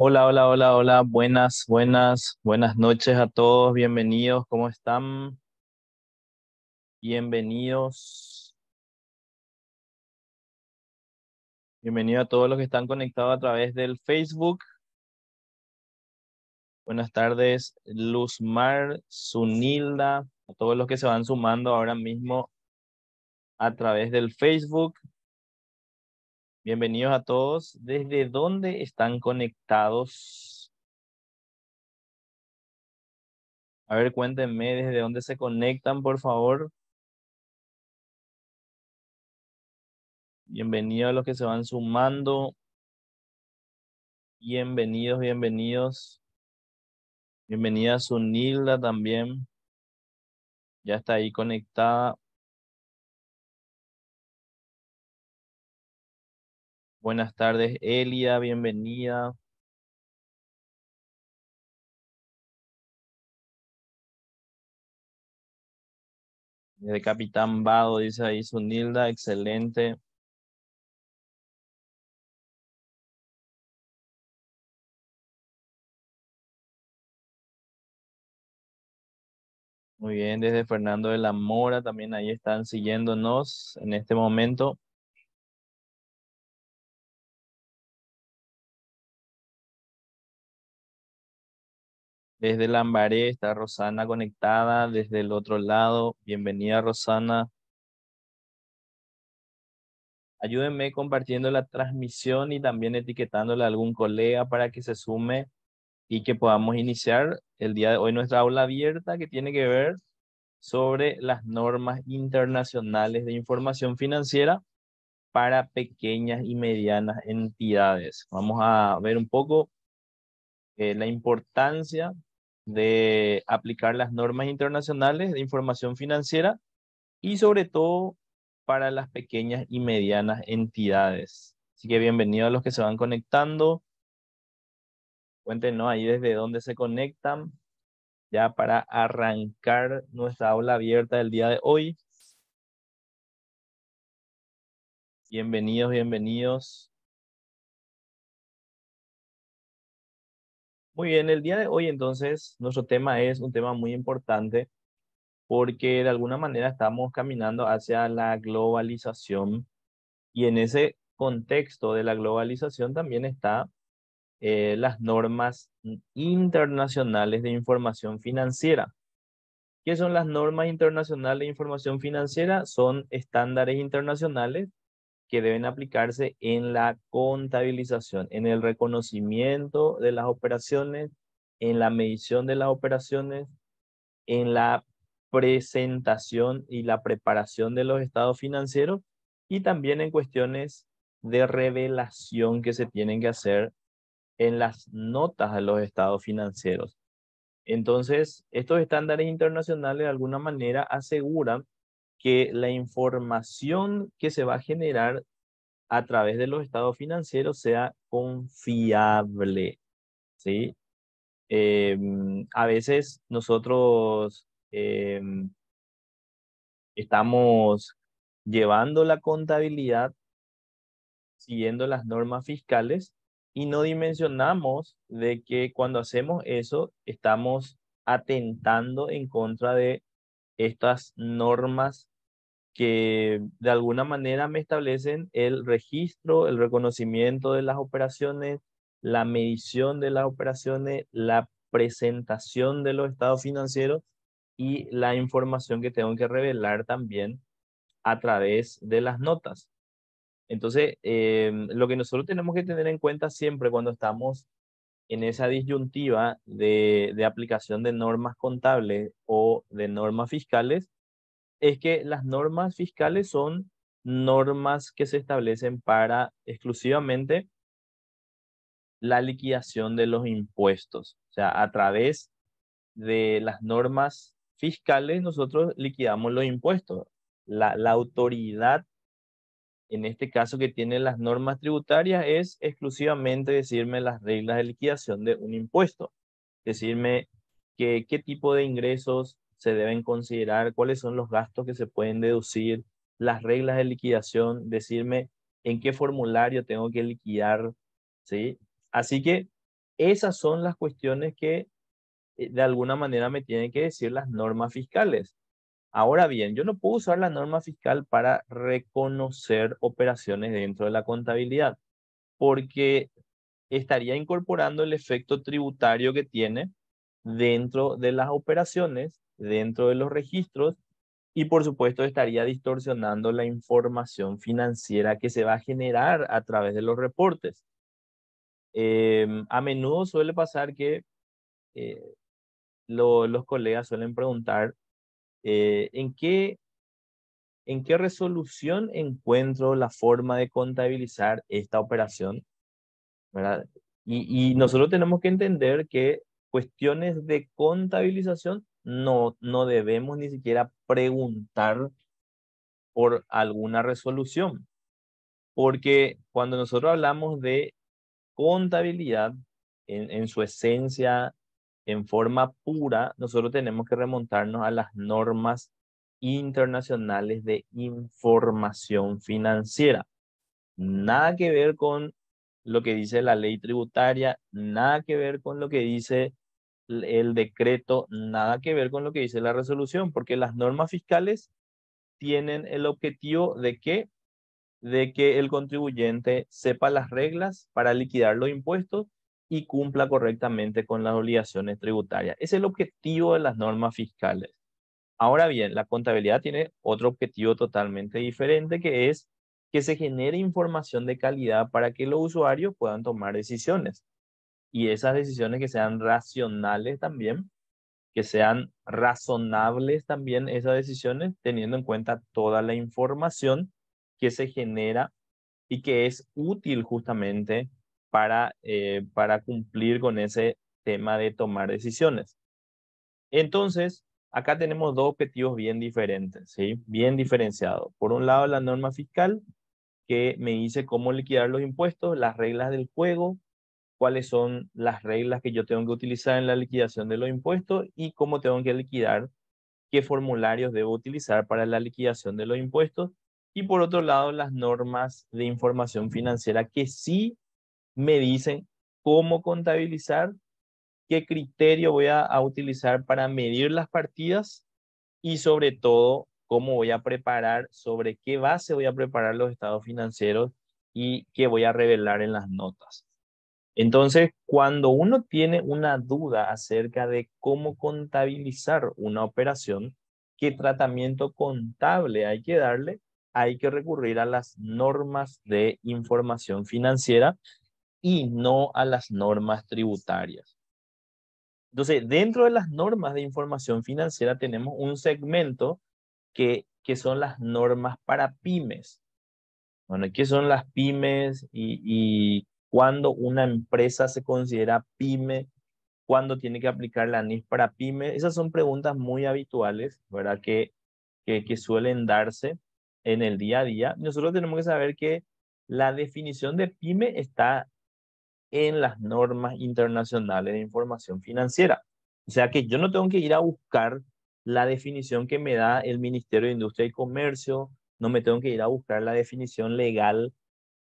Hola, hola, hola, hola. Buenas noches a todos. Bienvenidos. ¿Cómo están? Bienvenidos. Bienvenido a todos los que están conectados a través del Facebook. Buenas tardes, Luzmar, Sunilda, a todos los que se van sumando ahora mismo a través del Facebook. Bienvenidos a todos. ¿Desde dónde están conectados? A ver, cuéntenme desde dónde se conectan, por favor. Bienvenidos a los que se van sumando. Bienvenidos, bienvenidos. Bienvenida Sunilda también. Ya está ahí conectada. Buenas tardes, Elia. Bienvenida. Desde Capitán Vado, dice ahí Sunilda. Excelente. Muy bien. Desde Fernando de la Mora también ahí están siguiéndonos en este momento. Desde Lambaré está Rosana conectada. Desde el otro lado. Bienvenida, Rosana. Ayúdenme compartiendo la transmisión y también etiquetándole a algún colega para que se sume y que podamos iniciar el día de hoy nuestra aula abierta que tiene que ver sobre las normas internacionales de información financiera para pequeñas y medianas entidades. Vamos a ver un poco la importancia de aplicar las normas internacionales de información financiera y sobre todo para las pequeñas y medianas entidades. Así que bienvenidos a los que se van conectando. Cuéntenos ahí desde dónde se conectan ya para arrancar nuestra aula abierta del día de hoy. Bienvenidos, bienvenidos. Muy bien, el día de hoy entonces nuestro tema es un tema muy importante porque de alguna manera estamos caminando hacia la globalización y en ese contexto de la globalización también está las normas internacionales de información financiera. ¿Qué son las normas internacionales de información financiera? Son estándares internacionales que deben aplicarse en la contabilización, en el reconocimiento de las operaciones, en la medición de las operaciones, en la presentación y la preparación de los estados financieros y también en cuestiones de revelación que se tienen que hacer en las notas de los estados financieros. Entonces, estos estándares internacionales de alguna manera aseguran que la información que se va a generar a través de los estados financieros sea confiable, ¿sí? A veces nosotros estamos llevando la contabilidad siguiendo las normas fiscales y no dimensionamos de que cuando hacemos eso estamos atentando en contra de estas normas que de alguna manera me establecen el registro, el reconocimiento de las operaciones, la medición de las operaciones, la presentación de los estados financieros y la información que tengo que revelar también a través de las notas. Entonces, lo que nosotros tenemos que tener en cuenta siempre cuando estamos en esa disyuntiva de aplicación de normas contables o de normas fiscales es que las normas fiscales son normas que se establecen para exclusivamente la liquidación de los impuestos. O sea, a través de las normas fiscales nosotros liquidamos los impuestos. La autoridad, en este caso que tiene las normas tributarias, es exclusivamente decirme las reglas de liquidación de un impuesto. Decirme qué tipo de ingresos se deben considerar, cuáles son los gastos que se pueden deducir, las reglas de liquidación, decirme en qué formulario tengo que liquidar, ¿sí? Así que esas son las cuestiones que de alguna manera me tienen que decir las normas fiscales. Ahora bien, yo no puedo usar la norma fiscal para reconocer operaciones dentro de la contabilidad, porque estaría incorporando el efecto tributario que tiene dentro de las operaciones, dentro de los registros, y por supuesto estaría distorsionando la información financiera que se va a generar a través de los reportes. A menudo suele pasar que eh, los colegas suelen preguntar ¿en qué resolución encuentro la forma de contabilizar esta operación? ¿Verdad? Y nosotros tenemos que entender que cuestiones de contabilización no debemos ni siquiera preguntar por alguna resolución, porque cuando nosotros hablamos de contabilidad en su esencia, en forma pura, nosotros tenemos que remontarnos a las normas internacionales de información financiera. Nada que ver con lo que dice la ley tributaria, nada que ver con lo que dice el decreto, nada que ver con lo que dice la resolución, porque las normas fiscales tienen el objetivo de que el contribuyente sepa las reglas para liquidar los impuestos y cumpla correctamente con las obligaciones tributarias. Es el objetivo de las normas fiscales. Ahora bien, la contabilidad tiene otro objetivo totalmente diferente, que es que se genere información de calidad para que los usuarios puedan tomar decisiones. Y esas decisiones que sean racionales también, que sean razonables también esas decisiones, teniendo en cuenta toda la información que se genera y que es útil justamente para cumplir con ese tema de tomar decisiones. Entonces, acá tenemos dos objetivos bien diferentes, ¿sí? Bien diferenciados. Por un lado, la norma fiscal, que me dice cómo liquidar los impuestos, las reglas del juego, cuáles son las reglas que yo tengo que utilizar en la liquidación de los impuestos y cómo tengo que liquidar, qué formularios debo utilizar para la liquidación de los impuestos. Y por otro lado, las normas de información financiera que sí me dicen cómo contabilizar, qué criterio voy a utilizar para medir las partidas y sobre todo cómo voy a preparar, sobre qué base voy a preparar los estados financieros y qué voy a revelar en las notas. Entonces, cuando uno tiene una duda acerca de cómo contabilizar una operación, qué tratamiento contable hay que darle, hay que recurrir a las normas de información financiera y no a las normas tributarias. Entonces, dentro de las normas de información financiera tenemos un segmento que son las normas para pymes. Bueno, ¿qué son las pymes y cuándo una empresa se considera pyme? ¿Cuándo tiene que aplicar la NIF para pyme? Esas son preguntas muy habituales, ¿verdad? Que suelen darse en el día a día. Nosotros tenemos que saber que la definición de pyme está en las normas internacionales de información financiera. O sea que yo no tengo que ir a buscar la definición que me da el Ministerio de Industria y Comercio, no me tengo que ir a buscar la definición legal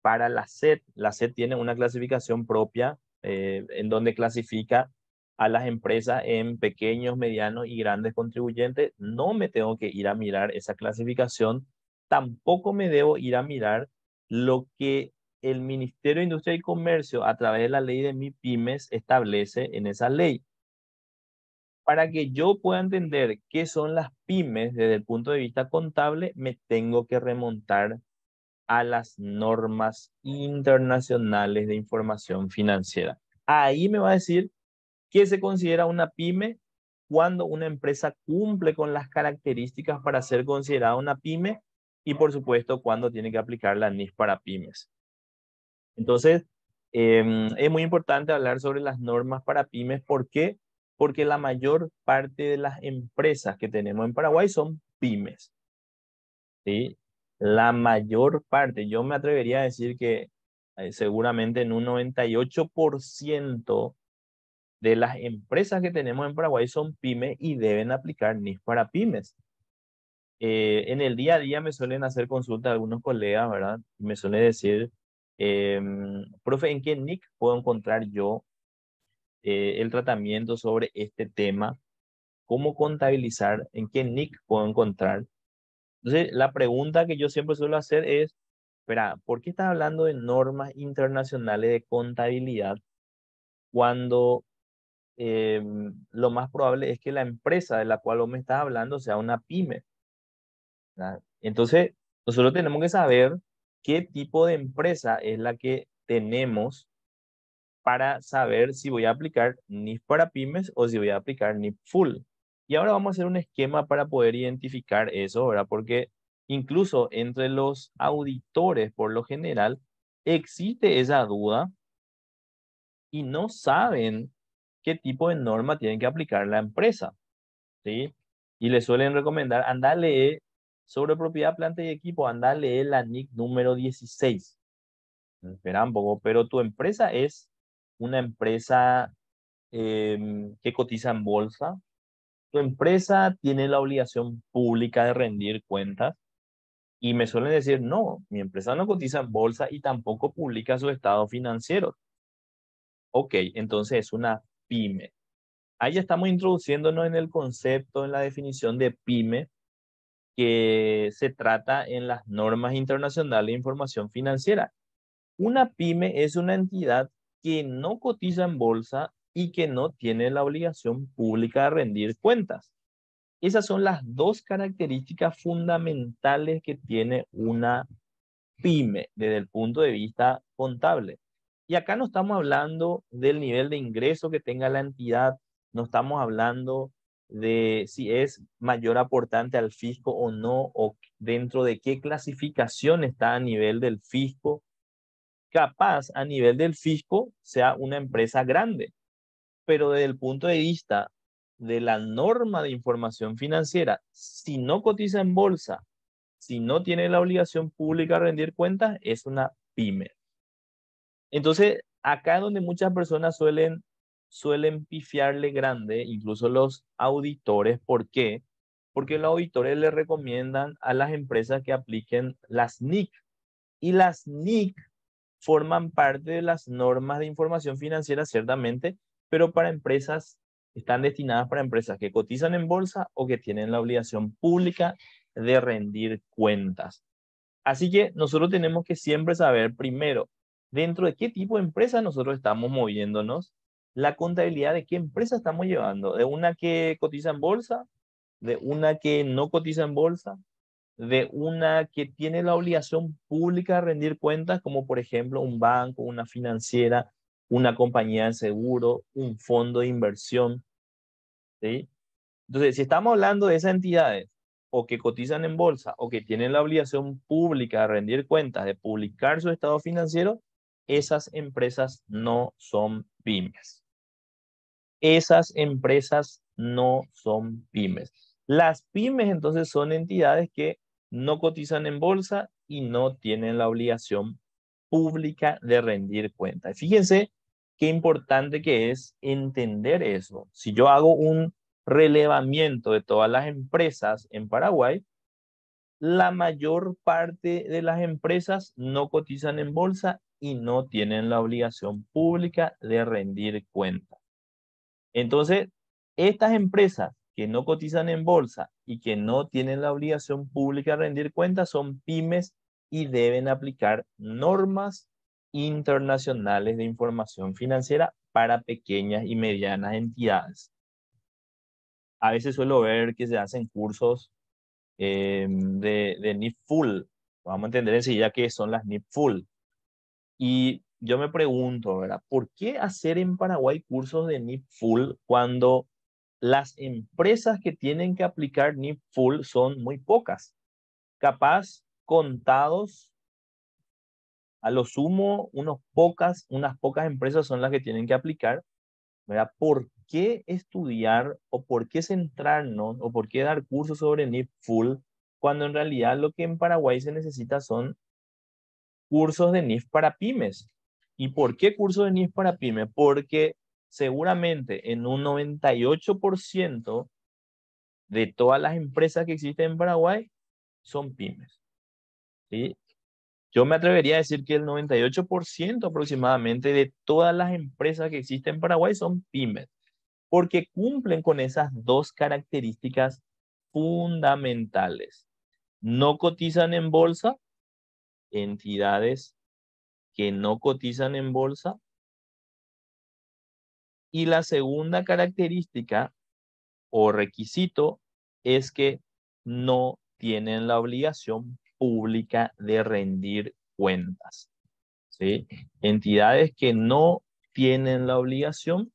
para la SED. La SED tiene una clasificación propia en donde clasifica a las empresas en pequeños, medianos y grandes contribuyentes. No me tengo que ir a mirar esa clasificación, tampoco me debo ir a mirar lo que el Ministerio de Industria y Comercio, a través de la ley de MIPYMES, establece en esa ley. Para que yo pueda entender qué son las pymes desde el punto de vista contable, me tengo que remontar a las normas internacionales de información financiera. Ahí me va a decir qué se considera una pyme, cuando una empresa cumple con las características para ser considerada una pyme y, por supuesto, cuándo tiene que aplicar la NIF para pymes. Entonces, es muy importante hablar sobre las normas para pymes. ¿Por qué? Porque la mayor parte de las empresas que tenemos en Paraguay son pymes, ¿sí? La mayor parte, yo me atrevería a decir que seguramente en un 98% de las empresas que tenemos en Paraguay son pymes y deben aplicar NIF para pymes. En el día a día me suelen hacer consulta algunos colegas, ¿verdad? Me suelen decir, profe, ¿en qué NIC puedo encontrar yo el tratamiento sobre este tema, cómo contabilizar, en qué nick puedo encontrar. Entonces, la pregunta que yo siempre suelo hacer es, espera, ¿por qué estás hablando de normas internacionales de contabilidad cuando lo más probable es que la empresa de la cual vos me estás hablando sea una pyme? ¿Verdad? Entonces, nosotros tenemos que saber qué tipo de empresa es la que tenemos para saber si voy a aplicar NIF para pymes o si voy a aplicar NIF full. Y ahora vamos a hacer un esquema para poder identificar eso, ¿verdad? Porque incluso entre los auditores, por lo general, existe esa duda y no saben qué tipo de norma tienen que aplicar la empresa, ¿sí? Y le suelen recomendar, anda a leer sobre propiedad, planta y equipo, anda a leer la NIC número 16. Espera un poco, pero tu empresa es una empresa que cotiza en bolsa. Tu empresa tiene la obligación pública de rendir cuentas y me suelen decir, no, mi empresa no cotiza en bolsa y tampoco publica su estado financiero. Ok, entonces es una pyme. Ahí ya estamos introduciéndonos en el concepto, en la definición de pyme, que se trata en las normas internacionales de información financiera. Una pyme es una entidad que no cotiza en bolsa y que no tiene la obligación pública de rendir cuentas. Esas son las dos características fundamentales que tiene una pyme desde el punto de vista contable. Y acá no estamos hablando del nivel de ingreso que tenga la entidad, no estamos hablando de si es mayor aportante al fisco o no, o dentro de qué clasificación está a nivel del fisco. Capaz a nivel del fisco sea una empresa grande, pero desde el punto de vista de la norma de información financiera, si no cotiza en bolsa, si no tiene la obligación pública de rendir cuentas, es una pyme. Entonces, acá es donde muchas personas suelen pifiarle grande, incluso los auditores. ¿Por qué? Porque los auditores le recomiendan a las empresas que apliquen las NIC. Y las NIC forman parte de las normas de información financiera, ciertamente, pero para empresas, están destinadas para empresas que cotizan en bolsa o que tienen la obligación pública de rendir cuentas. Así que nosotros tenemos que siempre saber, primero, dentro de qué tipo de empresa nosotros estamos moviéndonos, la contabilidad de qué empresa estamos llevando, de una que cotiza en bolsa, de una que no cotiza en bolsa, de una que tiene la obligación pública de rendir cuentas, como por ejemplo un banco, una financiera, una compañía de seguro, un fondo de inversión, ¿sí? Entonces, si estamos hablando de esas entidades o que cotizan en bolsa o que tienen la obligación pública de rendir cuentas, de publicar su estado financiero, esas empresas no son pymes. Esas empresas no son pymes. Las pymes entonces son entidades que no cotizan en bolsa y no tienen la obligación pública de rendir cuentas. Fíjense qué importante que es entender eso. Si yo hago un relevamiento de todas las empresas en Paraguay, la mayor parte de las empresas no cotizan en bolsa y no tienen la obligación pública de rendir cuentas. Entonces, estas empresas que no cotizan en bolsa y que no tienen la obligación pública de rendir cuentas son pymes y deben aplicar normas internacionales de información financiera para pequeñas y medianas entidades. A veces suelo ver que se hacen cursos de NIF Full. Vamos a entender enseguida qué son las NIF Full. Y yo me pregunto, ¿verdad? ¿Por qué hacer en Paraguay cursos de NIF Full cuando las empresas que tienen que aplicar NIF Full son muy pocas? Capaz contados, a lo sumo, unas pocas empresas son las que tienen que aplicar, ¿verdad? ¿Por qué estudiar o por qué centrarnos o por qué dar cursos sobre NIF Full cuando en realidad lo que en Paraguay se necesita son cursos de NIF para pymes? ¿Y por qué cursos de NIF para pymes? Porque seguramente en un 98% de todas las empresas que existen en Paraguay son pymes, ¿sí? Yo me atrevería a decir que el 98% aproximadamente de todas las empresas que existen en Paraguay son pymes, porque cumplen con esas dos características fundamentales. No cotizan en bolsa, entidades que no cotizan en bolsa. Y la segunda característica o requisito es que no tienen la obligación pública de rendir cuentas, ¿sí? Entidades que no tienen la obligación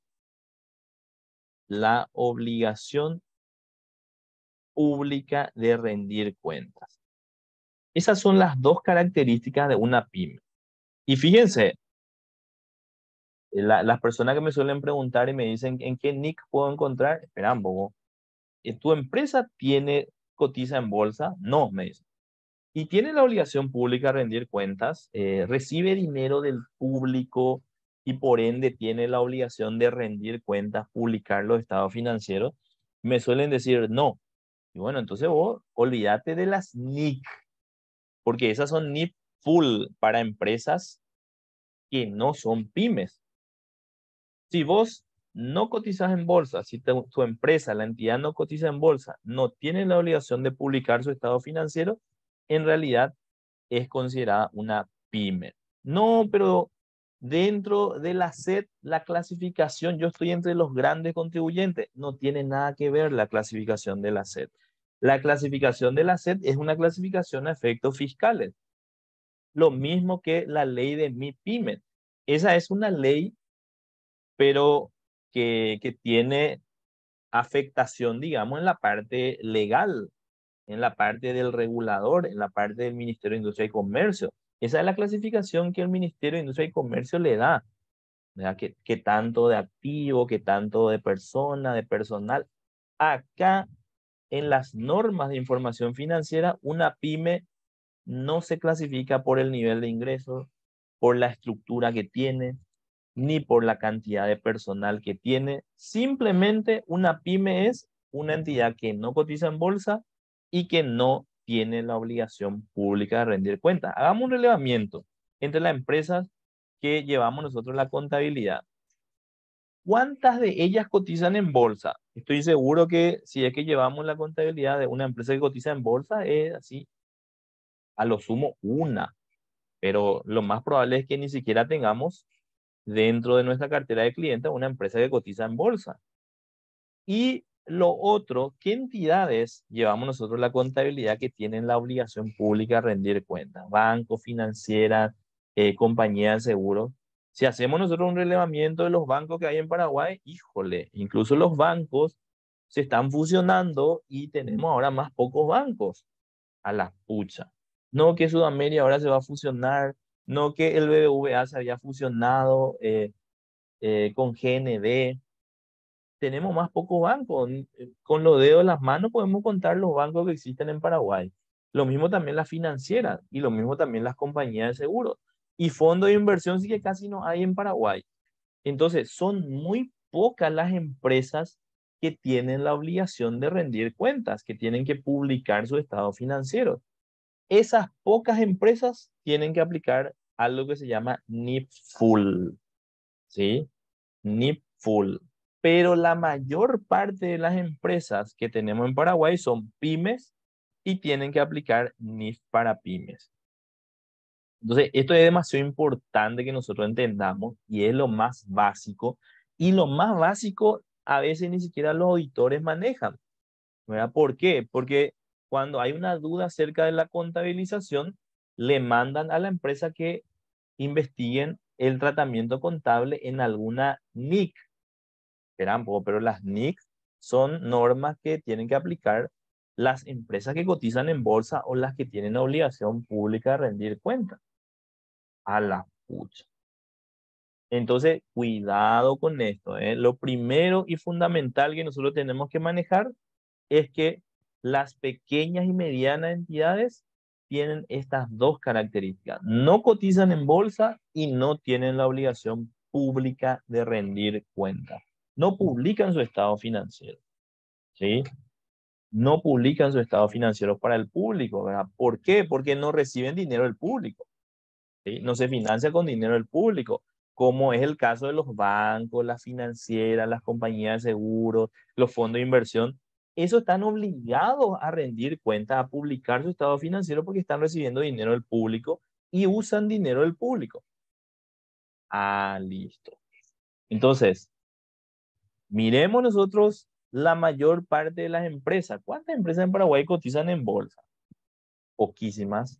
pública de rendir cuentas. Esas son las dos características de una pyme. Y fíjense, las personas que me suelen preguntar y me dicen, ¿en qué nick puedo encontrar? Espera un poco. ¿Tu empresa cotiza en bolsa? No, me dice. ¿Y tiene la obligación pública de rendir cuentas? ¿Recibe dinero del público y por ende tiene la obligación de rendir cuentas, publicar los estados financieros? Me suelen decir no. Y bueno, entonces vos olvídate de las NIC, porque esas son NIC full para empresas que no son pymes. Si vos no cotizas en bolsa, si tu empresa, la entidad no cotiza en bolsa, no tiene la obligación de publicar su estado financiero, en realidad es considerada una pyme. No, pero dentro de la SED, la clasificación, yo estoy entre los grandes contribuyentes, no tiene nada que ver la clasificación de la SED. La clasificación de la SED es una clasificación a efectos fiscales, lo mismo que la ley de MIPYME. Esa es una ley pero que tiene afectación, digamos, en la parte legal, en la parte del regulador, en la parte del Ministerio de Industria y Comercio. Esa es la clasificación que el Ministerio de Industria y Comercio le da, ¿verdad? ¿Qué tanto de activo, qué tanto de persona, de personal? Acá, en las normas de información financiera, una pyme no se clasifica por el nivel de ingresos, por la estructura que tiene, ni por la cantidad de personal que tiene. Simplemente una pyme es una entidad que no cotiza en bolsa y que no tiene la obligación pública de rendir cuentas. Hagamos un relevamiento entre las empresas que llevamos nosotros la contabilidad. ¿Cuántas de ellas cotizan en bolsa? Estoy seguro que si es que llevamos la contabilidad de una empresa que cotiza en bolsa, es así, a lo sumo una, pero lo más probable es que ni siquiera tengamos dentro de nuestra cartera de clientes una empresa que cotiza en bolsa. Y lo otro, ¿qué entidades llevamos nosotros la contabilidad que tienen la obligación pública de rendir cuentas? Bancos, financieras, compañías de seguros. Si hacemos nosotros un relevamiento de los bancos que hay en Paraguay, híjole, incluso los bancos se están fusionando y tenemos ahora más pocos bancos. A la pucha. No que Sudamérica ahora se va a fusionar, no que el BBVA se había fusionado con GNB. Tenemos más pocos bancos. Con los dedos de las manos podemos contar los bancos que existen en Paraguay. Lo mismo también las financieras y lo mismo también las compañías de seguros. Y fondos de inversión sí que casi no hay en Paraguay. Entonces, son muy pocas las empresas que tienen la obligación de rendir cuentas, que tienen que publicar su estado financiero. Esas pocas empresas tienen que aplicar algo que se llama NIP Full, ¿sí? NIP Full. Pero la mayor parte de las empresas que tenemos en Paraguay son pymes y tienen que aplicar NIF para pymes. Entonces, esto es demasiado importante que nosotros entendamos y es lo más básico. Y lo más básico a veces ni siquiera los auditores manejan, ¿verdad? ¿Por qué? Porque cuando hay una duda acerca de la contabilización, le mandan a la empresa que investiguen el tratamiento contable en alguna NIC. Esperan, pero las NIC son normas que tienen que aplicar las empresas que cotizan en bolsa o las que tienen obligación pública de rendir cuentas. A la pucha. Entonces, cuidado con esto, ¿eh? Lo primero y fundamental que nosotros tenemos que manejar es que las pequeñas y medianas entidades tienen estas dos características. No cotizan en bolsa y no tienen la obligación pública de rendir cuentas. No publican su estado financiero, ¿sí? No publican su estado financiero para el público, ¿verdad? ¿Por qué? Porque no reciben dinero del público. ¿sí? No se financia con dinero del público, como es el caso de los bancos, las financieras, las compañías de seguros, los fondos de inversión. Esos están obligados a rendir cuentas, a publicar su estado financiero porque están recibiendo dinero del público y usan dinero del público. Ah, listo. Entonces, miremos nosotros la mayor parte de las empresas. ¿Cuántas empresas en Paraguay cotizan en bolsa? Poquísimas.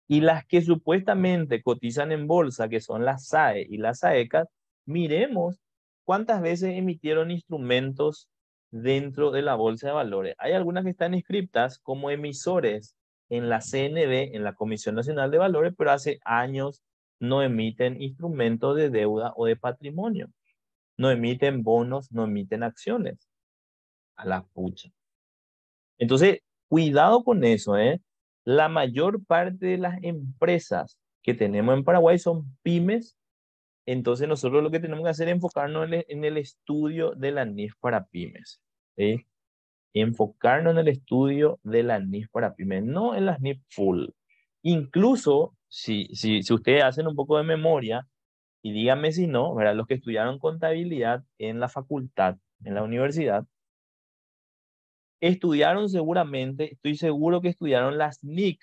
Y las que supuestamente cotizan en bolsa, que son las SAE y las SAECAS, miremos cuántas veces emitieron instrumentos dentro de la bolsa de valores. Hay algunas que están inscritas como emisores en la CNV, en la Comisión Nacional de Valores, pero hace años no emiten instrumentos de deuda o de patrimonio. No emiten bonos, no emiten acciones. A la pucha. Entonces, cuidado con eso, ¿eh? La mayor parte de las empresas que tenemos en Paraguay son pymes, entonces nosotros lo que tenemos que hacer es enfocarnos en el estudio de la NIF para pymes, ¿sí? Enfocarnos en el estudio de la NIF para pymes, no en las NIF full. Incluso, si ustedes hacen un poco de memoria, y díganme si no, ¿verdad? Los que estudiaron contabilidad en la facultad, en la universidad, estudiaron seguramente, estoy seguro que estudiaron las NIC,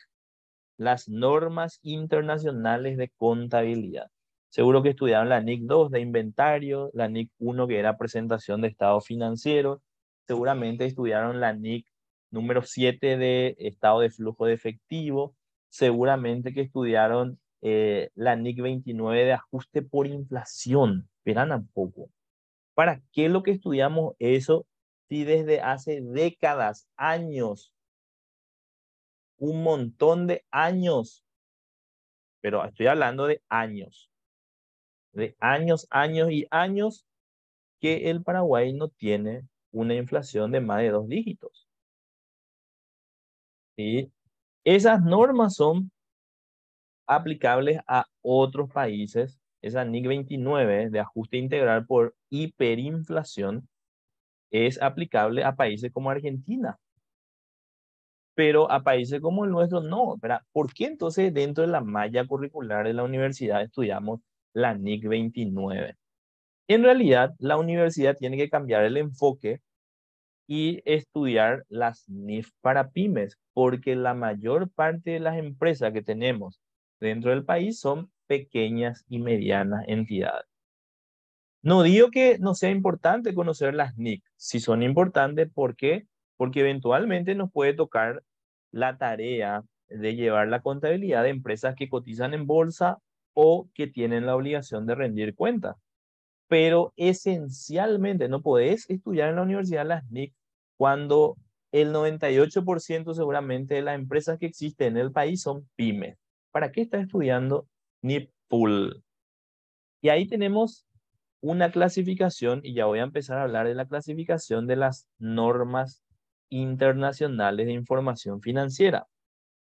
las normas internacionales de contabilidad. Seguro que estudiaron la NIC 2 de inventario, la NIC 1 que era presentación de estado financiero, seguramente estudiaron la NIC número 7 de estado de flujo de efectivo, seguramente que estudiaron la NIC 29 de ajuste por inflación. Verán un poco. ¿Para qué lo que estudiamos eso si desde hace décadas, años, un montón de años, pero estoy hablando de años, años y años que el Paraguay no tiene una inflación de más de 2 dígitos? ¿Sí? Esas normas son aplicables a otros países. Esa NIC 29 de ajuste integral por hiperinflación es aplicable a países como Argentina, pero a países como el nuestro no, ¿verdad? ¿Por qué entonces dentro de la malla curricular de la universidad estudiamos la NIC 29? En realidad, la universidad tiene que cambiar el enfoque y estudiar las NIF para pymes, porque la mayor parte de las empresas que tenemos dentro del país son pequeñas y medianas entidades. No digo que no sea importante conocer las NIC, si son importantes, ¿por qué? Porque eventualmente nos puede tocar la tarea de llevar la contabilidad de empresas que cotizan en bolsa o que tienen la obligación de rendir cuentas. Pero esencialmente no podés estudiar en la universidad las NIC cuando el 98% seguramente de las empresas que existen en el país son pymes. ¿Para qué estás estudiando NIC full? Y ahí tenemos una clasificación, y ya voy a empezar a hablar de la clasificación de las normas internacionales de información financiera,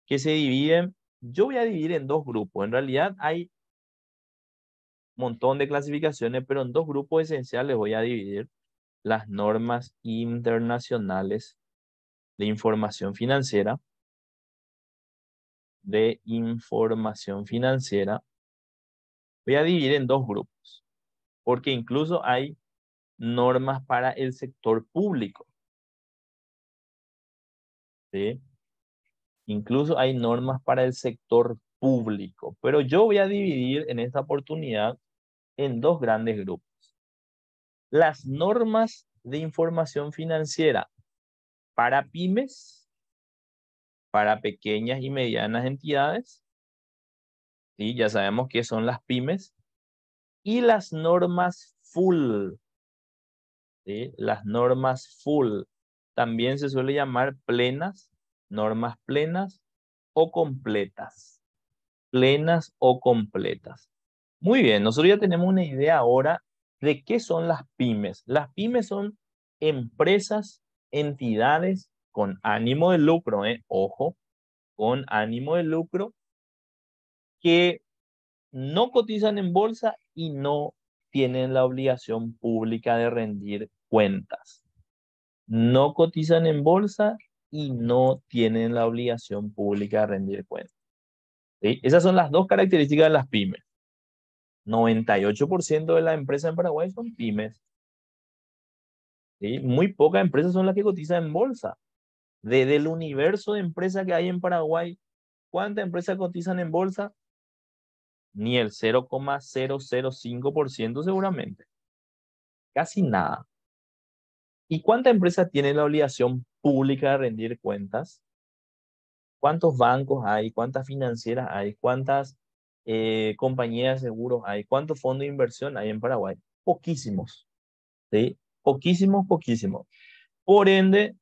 que se dividen, yo voy a dividir en dos grupos. En realidad hay un montón de clasificaciones, pero en dos grupos esenciales voy a dividir las normas internacionales de información financiera, voy a dividir en dos grupos, porque incluso hay normas para el sector público, ¿sí? Incluso hay normas para el sector público, pero yo voy a dividir en esta oportunidad en dos grandes grupos. Las normas de información financiera para pymes, para pequeñas y medianas entidades, ¿sí? Ya sabemos qué son las pymes, y las normas full, ¿sí? Las normas full también se suele llamar plenas, normas plenas o completas. Plenas o completas. Muy bien, nosotros ya tenemos una idea ahora de qué son las pymes. Las pymes son empresas, entidades con ánimo de lucro, ojo, con ánimo de lucro, que no cotizan en bolsa y no tienen la obligación pública de rendir cuentas. No cotizan en bolsa y no tienen la obligación pública de rendir cuentas. ¿Sí? Esas son las dos características de las pymes. 98% de las empresas en Paraguay son pymes. ¿Sí? Muy pocas empresas son las que cotizan en bolsa. Del universo de empresas que hay en Paraguay, ¿cuántas empresas cotizan en bolsa? Ni el 0,005% seguramente. Casi nada. ¿Y cuántas empresas tienen la obligación pública de rendir cuentas? ¿Cuántos bancos hay? ¿Cuántas financieras hay? ¿Cuántas compañías de seguros hay? ¿Cuántos fondos de inversión hay en Paraguay? Poquísimos, ¿sí? Poquísimos, poquísimos. Por ende,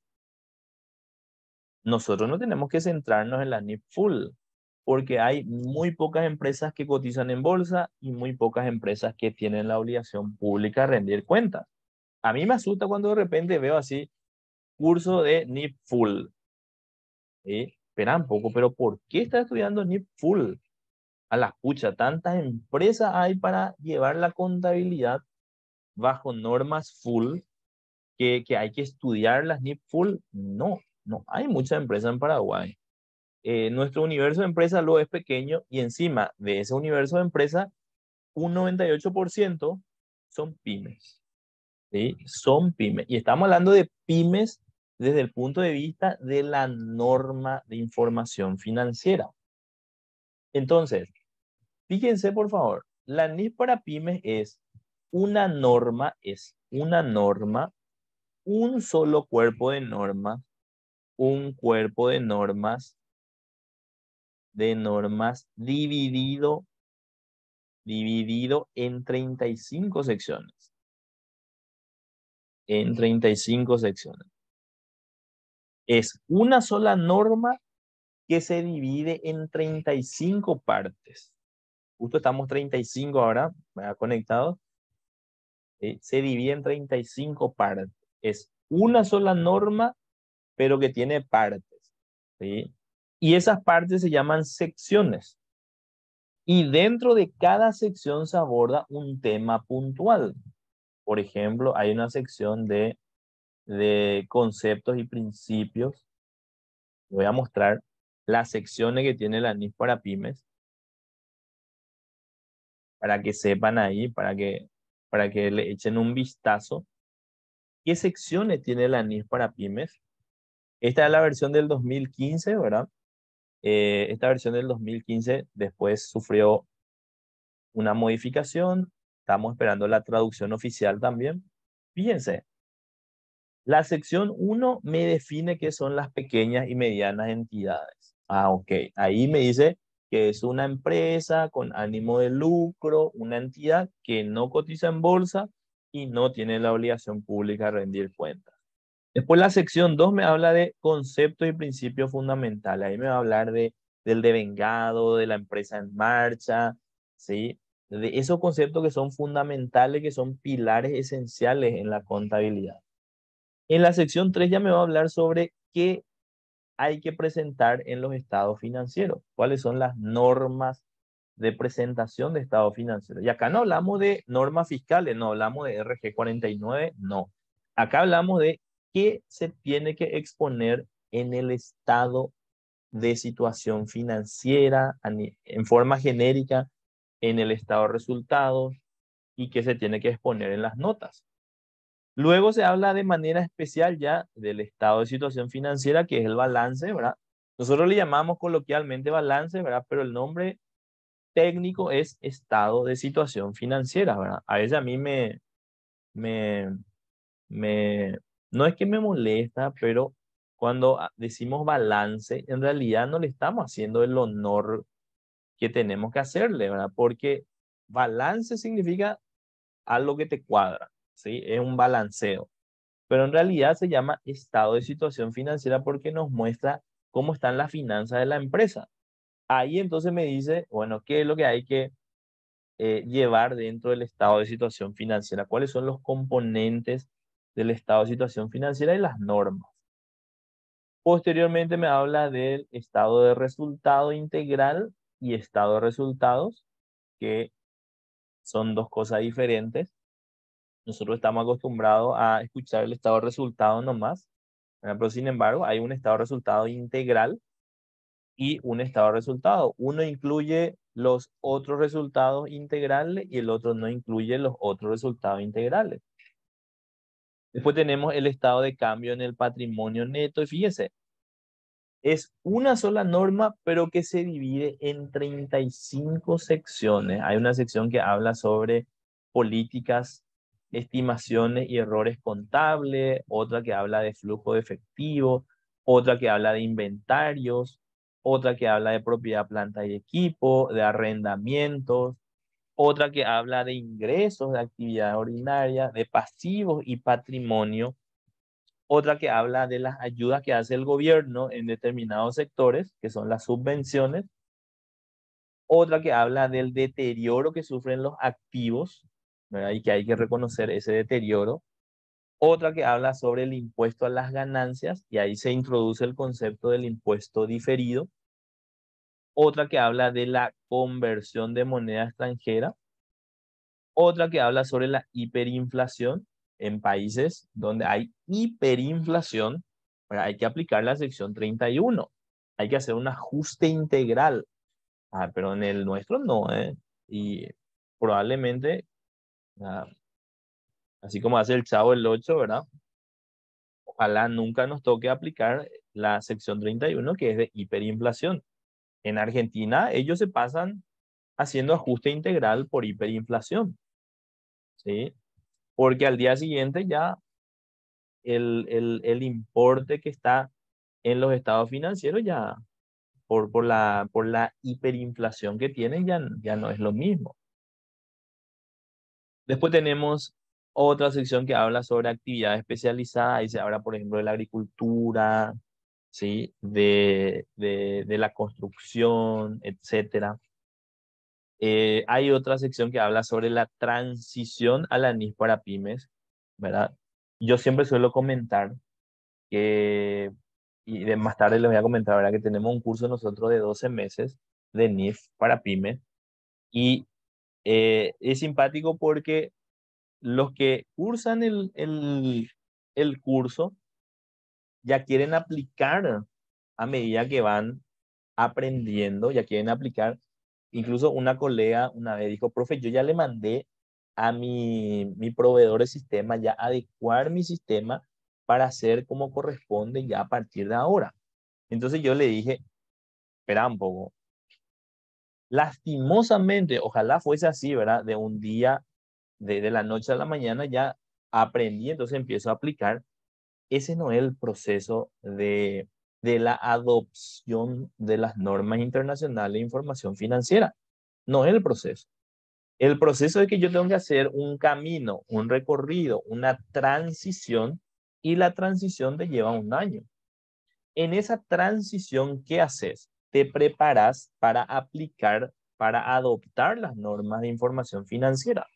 nosotros no tenemos que centrarnos en la NIF full, porque hay muy pocas empresas que cotizan en bolsa y muy pocas empresas que tienen la obligación pública de rendir cuentas. A mí me asusta cuando de repente veo así curso de NIF full. ¿Sí? Espera un poco, pero ¿por qué está estudiando NIF full? A la pucha, tantas empresas hay para llevar la contabilidad bajo normas full que hay que estudiar las NIF full. No, no hay muchas empresas en Paraguay. Nuestro universo de empresas lo es pequeño y encima de ese universo de empresas, un 98% son pymes. ¿Sí? Son pymes. Y estamos hablando de pymes desde el punto de vista de la norma de información financiera. Entonces, fíjense por favor, la NIF para pymes es una norma, un solo cuerpo de normas, un cuerpo de normas dividido en 35 secciones. En 35 secciones. Es una sola norma que se divide en 35 partes. Justo estamos 35 ahora, ¿verdad? Conectados. Se divide en 35 partes. Es una sola norma, pero que tiene partes. ¿Sí? Y esas partes se llaman secciones. Y dentro de cada sección se aborda un tema puntual. Por ejemplo, hay una sección de conceptos y principios. Voy a mostrar las secciones que tiene la NIF para pymes, para que sepan ahí, para que le echen un vistazo. ¿Qué secciones tiene la NIF para pymes? Esta es la versión del 2015, ¿verdad? Esta versión del 2015 después sufrió una modificación. Estamos esperando la traducción oficial también. Fíjense, la sección uno me define qué son las pequeñas y medianas entidades. Ah, ok. Ahí me dice que es una empresa con ánimo de lucro, una entidad que no cotiza en bolsa y no tiene la obligación pública de rendir cuentas. Después la sección 2 me habla de conceptos y principios fundamentales. Ahí me va a hablar del devengado, de la empresa en marcha, ¿sí? De esos conceptos que son fundamentales, que son pilares esenciales en la contabilidad. En la sección 3 ya me va a hablar sobre qué hay que presentar en los estados financieros, cuáles son las normas de presentación de estado financiero. Y acá no hablamos de normas fiscales, no hablamos de RG 49, no. Acá hablamos de qué se tiene que exponer en el estado de situación financiera en forma genérica, en el estado de resultados y qué se tiene que exponer en las notas. Luego se habla de manera especial ya del estado de situación financiera, que es el balance, ¿verdad? Nosotros le llamamos coloquialmente balance, ¿verdad? Pero el nombre técnico es estado de situación financiera, ¿verdad? A veces a mí me, me, no es que me molesta, pero cuando decimos balance, en realidad no le estamos haciendo el honor que tenemos que hacerle, ¿verdad? Porque balance significa algo que te cuadra, ¿sí? Es un balanceo. Pero en realidad se llama estado de situación financiera porque nos muestra cómo están las finanzas de la empresa. Ahí entonces me dice, bueno, ¿qué es lo que hay que llevar dentro del estado de situación financiera? ¿Cuáles son los componentes del estado de situación financiera y las normas? Posteriormente me habla del estado de resultado integral y estado de resultados, que son dos cosas diferentes. Nosotros estamos acostumbrados a escuchar el estado de resultado nomás, ¿verdad? Pero sin embargo, hay un estado de resultado integral y un estado de resultado. Uno incluye los otros resultados integrales y el otro no incluye los otros resultados integrales. Después tenemos el estado de cambio en el patrimonio neto y fíjese, es una sola norma, pero que se divide en 35 secciones. Hay una sección que habla sobre políticas, estimaciones y errores contables, otra que habla de flujo de efectivo, otra que habla de inventarios, otra que habla de propiedad, planta y equipo, de arrendamientos, otra que habla de ingresos de actividad ordinaria, de pasivos y patrimonio, otra que habla de las ayudas que hace el gobierno en determinados sectores, que son las subvenciones, otra que habla del deterioro que sufren los activos, ¿verdad? Y que hay que reconocer ese deterioro, otra que habla sobre el impuesto a las ganancias, y ahí se introduce el concepto del impuesto diferido, otra que habla de la conversión de moneda extranjera, otra que habla sobre la hiperinflación en países donde hay hiperinflación, ¿verdad? Hay que aplicar la sección 31. Hay que hacer un ajuste integral. Pero en el nuestro no, ¿eh? Y probablemente, ah, así como hace el Chavo el 8, ¿verdad? Ojalá nunca nos toque aplicar la sección 31 que es de hiperinflación. En Argentina ellos se pasan haciendo ajuste integral por hiperinflación, ¿sí? Porque al día siguiente ya el importe que está en los estados financieros ya por la hiperinflación que tienen ya no es lo mismo. Después tenemos otra sección que habla sobre actividad especializada. Ahí se habla, por ejemplo, de la agricultura, ¿sí? De la construcción, etcétera. Hay otra sección que habla sobre la transición a la NIF para pymes, ¿verdad? Yo siempre suelo comentar que, y de más tarde les voy a comentar, ¿verdad? Que tenemos un curso nosotros de 12 meses de NIF para pymes y es simpático porque los que cursan el curso ya quieren aplicar a medida que van aprendiendo, ya quieren aplicar. Incluso una colega una vez dijo, profe, yo ya le mandé a mi proveedor de sistema ya adecuar mi sistema para hacer como corresponde ya a partir de ahora. Entonces yo le dije, espera un poco. Lastimosamente, ojalá fuese así, ¿verdad? De un día, de la noche a la mañana ya aprendí, entonces empiezo a aplicar. Ese no es el proceso de la adopción de las normas internacionales de información financiera. No es el proceso. El proceso es que yo tengo que hacer un camino, un recorrido, una transición, y la transición te lleva un año. En esa transición, ¿qué haces? Te preparas para aplicar, para adoptar las normas de información financiera.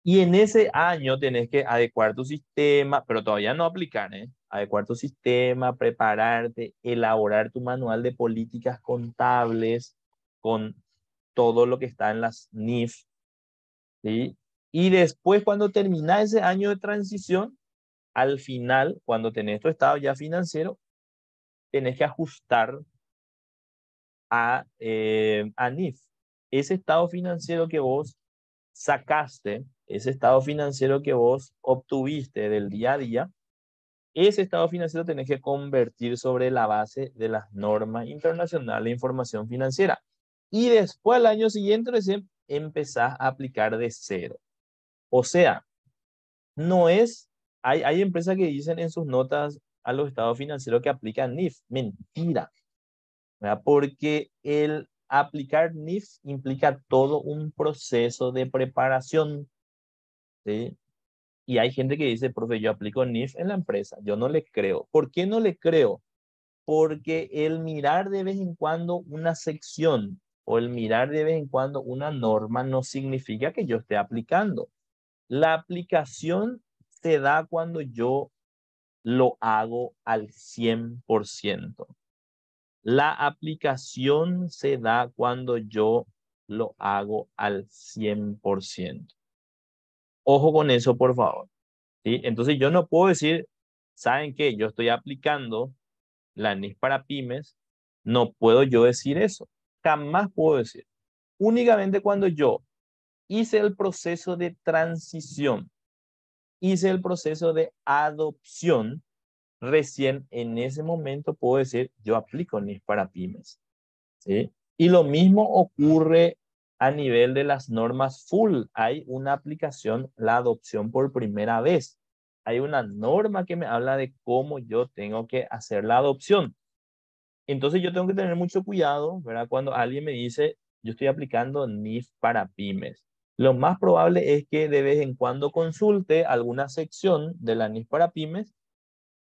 Y en ese año tenés que adecuar tu sistema, pero todavía no aplicar, ¿eh? Adecuar tu sistema, prepararte, elaborar tu manual de políticas contables con todo lo que está en las NIF, ¿sí? Y después, cuando termina ese año de transición, al final, cuando tenés tu estado ya financiero, tenés que ajustar a NIF. Ese estado financiero que vos sacaste, ese estado financiero que vos obtuviste del día a día, ese estado financiero tenés que convertir sobre la base de las normas internacionales de información financiera. Y después, al año siguiente, recién empezás a aplicar de cero. O sea, no es, hay empresas que dicen en sus notas a los estados financieros que aplican NIF. Mentira, ¿verdad? Porque el aplicar NIF implica todo un proceso de preparación, ¿sí? Y hay gente que dice, profe, yo aplico NIF en la empresa. Yo no le creo. ¿Por qué no le creo? Porque el mirar de vez en cuando una sección o el mirar de vez en cuando una norma no significa que yo esté aplicando. La aplicación se da cuando yo lo hago al 100%. La aplicación se da cuando yo lo hago al 100%. Ojo con eso, por favor. ¿Sí? Entonces yo no puedo decir, ¿saben qué? Yo estoy aplicando la NIF para pymes, No puedo yo decir eso. Jamás puedo decir. Únicamente cuando yo hice el proceso de transición, hice el proceso de adopción, recién en ese momento puedo decir, yo aplico NIF para pymes. ¿Sí? Y lo mismo ocurre a nivel de las normas full. Hay una aplicación, la adopción por primera vez. Hay una norma que me habla de cómo yo tengo que hacer la adopción. Entonces yo tengo que tener mucho cuidado, ¿verdad? Cuando alguien me dice, yo estoy aplicando NIF para pymes. Lo más probable es que de vez en cuando consulte alguna sección de la NIF para pymes,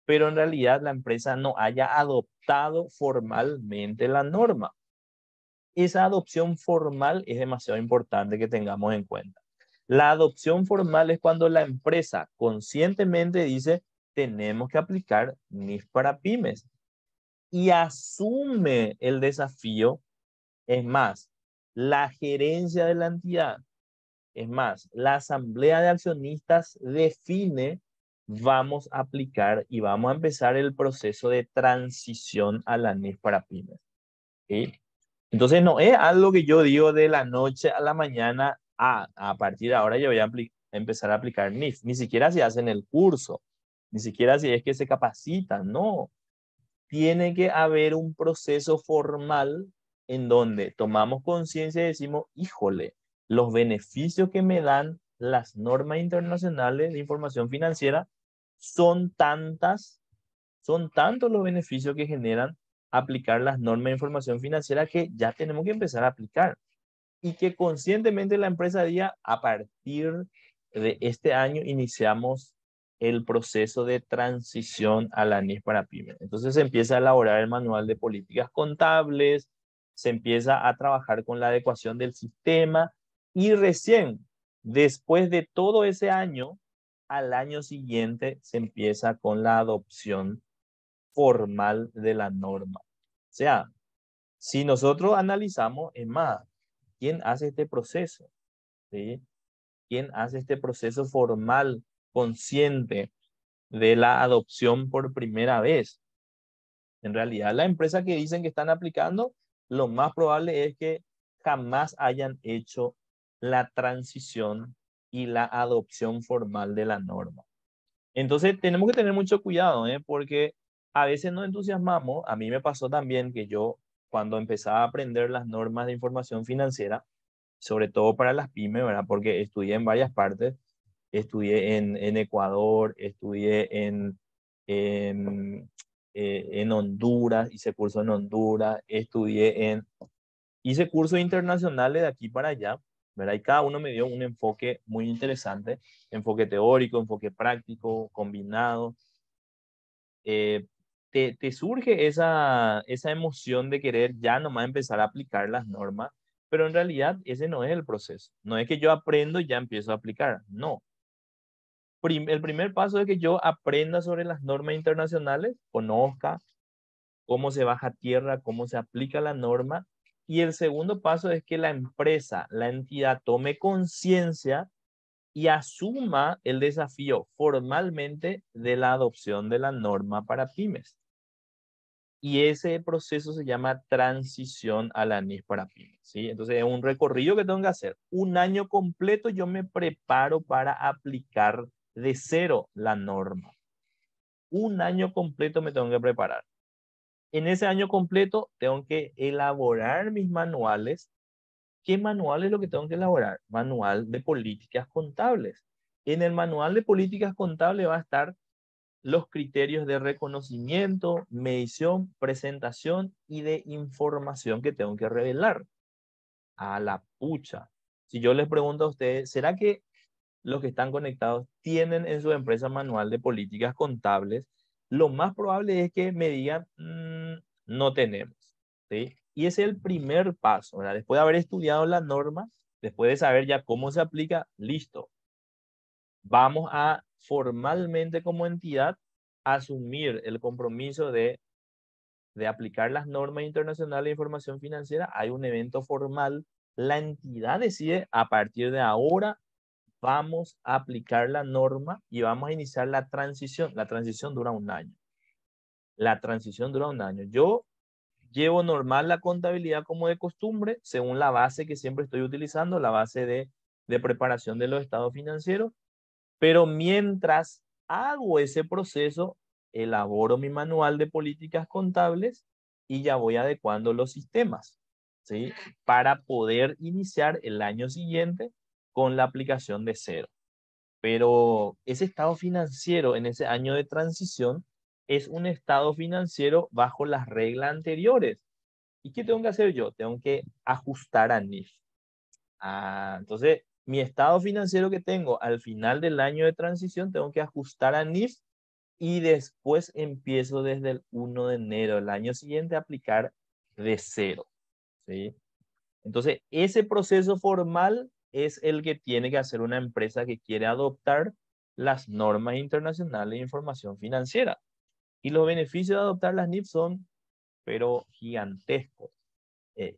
pero en realidad la empresa no haya adoptado formalmente la norma. Esa adopción formal es demasiado importante que tengamos en cuenta. La adopción formal es cuando la empresa conscientemente dice, tenemos que aplicar NIF para pymes y asume el desafío. Es más, la gerencia de la entidad, es más, la asamblea de accionistas define, vamos a aplicar y vamos a empezar el proceso de transición a la NIF para pymes. ¿Sí? Entonces no es algo que yo digo de la noche a la mañana, a partir de ahora yo voy a empezar a aplicar NIF. Ni siquiera si hacen el curso, ni siquiera si es que se capacitan, no. Tiene que haber un proceso formal en donde tomamos conciencia y decimos, híjole, los beneficios que me dan las normas internacionales de información financiera son tantas, son tantos los beneficios que generan aplicar las normas de información financiera que ya tenemos que empezar a aplicar. Y que conscientemente la empresa diga, a partir de este año iniciamos el proceso de transición a la NIF para pymes. Entonces se empieza a elaborar el manual de políticas contables, se empieza a trabajar con la adecuación del sistema y recién, después de todo ese año, al año siguiente se empieza con la adopción formal de la norma. O sea, si nosotros analizamos, es más, ¿quién hace este proceso? ¿Sí? ¿Quién hace este proceso formal, consciente de la adopción por primera vez? En realidad, la empresa que dicen que están aplicando, lo más probable es que jamás hayan hecho la transición y la adopción formal de la norma. Entonces, tenemos que tener mucho cuidado, ¿eh? Porque a veces nos entusiasmamos. A mí me pasó también que yo, cuando empezaba a aprender las normas de información financiera, sobre todo para las pymes, ¿verdad? Porque estudié en varias partes, estudié en Ecuador, estudié en Honduras, hice curso en Honduras, hice cursos internacionales de aquí para allá, ¿verdad? Y cada uno me dio un enfoque muy interesante, enfoque teórico, enfoque práctico, combinado. Eh, te surge esa emoción de querer ya nomás empezar a aplicar las normas, pero en realidad ese no es el proceso. No es que yo aprendo y ya empiezo a aplicar, no. El primer paso es que yo aprenda sobre las normas internacionales, conozca cómo se baja a tierra, cómo se aplica la norma. Y el segundo paso es que la empresa, la entidad tome conciencia y asuma el desafío formalmente de la adopción de la norma para pymes. Y ese proceso se llama transición a la NIF para pymes, ¿sí? Entonces es un recorrido que tengo que hacer. Un año completo yo me preparo para aplicar de cero la norma. Un año completo me tengo que preparar. En ese año completo tengo que elaborar mis manuales. ¿Qué manual es lo que tengo que elaborar? Manual de políticas contables. En el manual de políticas contables va a estar los criterios de reconocimiento, medición, presentación y de información que tengo que revelar. A la pucha. Si yo les pregunto a ustedes, ¿será que los que están conectados tienen en su empresa manual de políticas contables? Lo más probable es que me digan, no tenemos. ¿Sí? Y ese es el primer paso, ¿verdad? Después de haber estudiado la norma, después de saber ya cómo se aplica, listo. Vamos a formalmente como entidad asumir el compromiso de aplicar las normas internacionales de información financiera. Hay un evento formal, la entidad decide a partir de ahora vamos a aplicar la norma y vamos a iniciar la transición. La transición dura un año. La transición dura un año. Yo llevo normal la contabilidad como de costumbre, según la base que siempre estoy utilizando, la base de preparación de los estados financieros, pero mientras hago ese proceso, elaboro mi manual de políticas contables y ya voy adecuando los sistemas, ¿sí? Para poder iniciar el año siguiente con la aplicación de cero. Pero ese estado financiero en ese año de transición es un estado financiero bajo las reglas anteriores. ¿Y qué tengo que hacer yo? Tengo que ajustar a NIF. Entonces, mi estado financiero que tengo al final del año de transición, tengo que ajustar a NIF y después empiezo desde el 1 de enero del año siguiente a aplicar de cero, ¿sí? Entonces, ese proceso formal es el que tiene que hacer una empresa que quiere adoptar las normas internacionales de información financiera. Y los beneficios de adoptar las NIF son, pero gigantescos.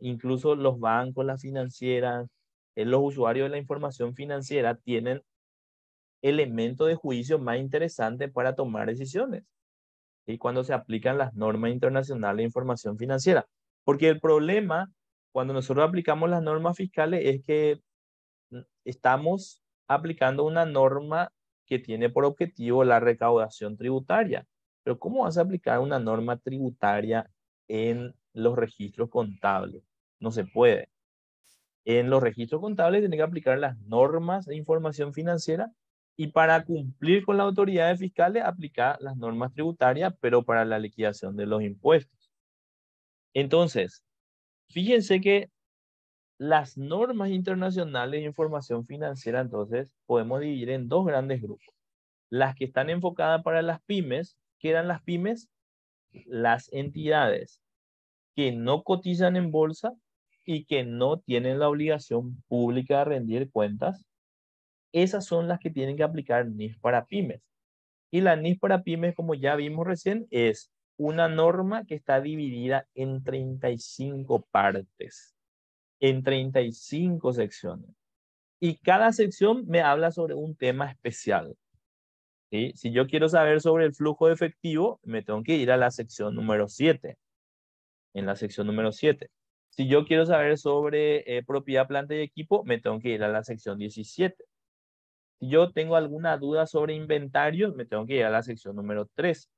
Incluso los bancos, las financieras, los usuarios de la información financiera tienen elementos de juicio más interesantes para tomar decisiones. Y cuando se aplican las normas internacionales de información financiera. Porque el problema cuando nosotros aplicamos las normas fiscales es que estamos aplicando una norma que tiene por objetivo la recaudación tributaria. Pero ¿cómo vas a aplicar una norma tributaria en los registros contables? No se puede. En los registros contables tiene que aplicar las normas de información financiera y para cumplir con las autoridades fiscales aplicar las normas tributarias, pero para la liquidación de los impuestos. Entonces, fíjense que las normas internacionales de información financiera, entonces, podemos dividir en dos grandes grupos. Las que están enfocadas para las pymes, ¿qué eran las pymes? Las entidades que no cotizan en bolsa y que no tienen la obligación pública de rendir cuentas. Esas son las que tienen que aplicar NIF para pymes. Y la NIF para pymes, como ya vimos recién, es una norma que está dividida en 35 partes, en 35 secciones. Y cada sección me habla sobre un tema especial, ¿sí? Si yo quiero saber sobre el flujo de efectivo, me tengo que ir a la sección número 7, en la sección número 7. Si yo quiero saber sobre propiedad, planta y equipo, me tengo que ir a la sección 17. Si yo tengo alguna duda sobre inventario, me tengo que ir a la sección número 3.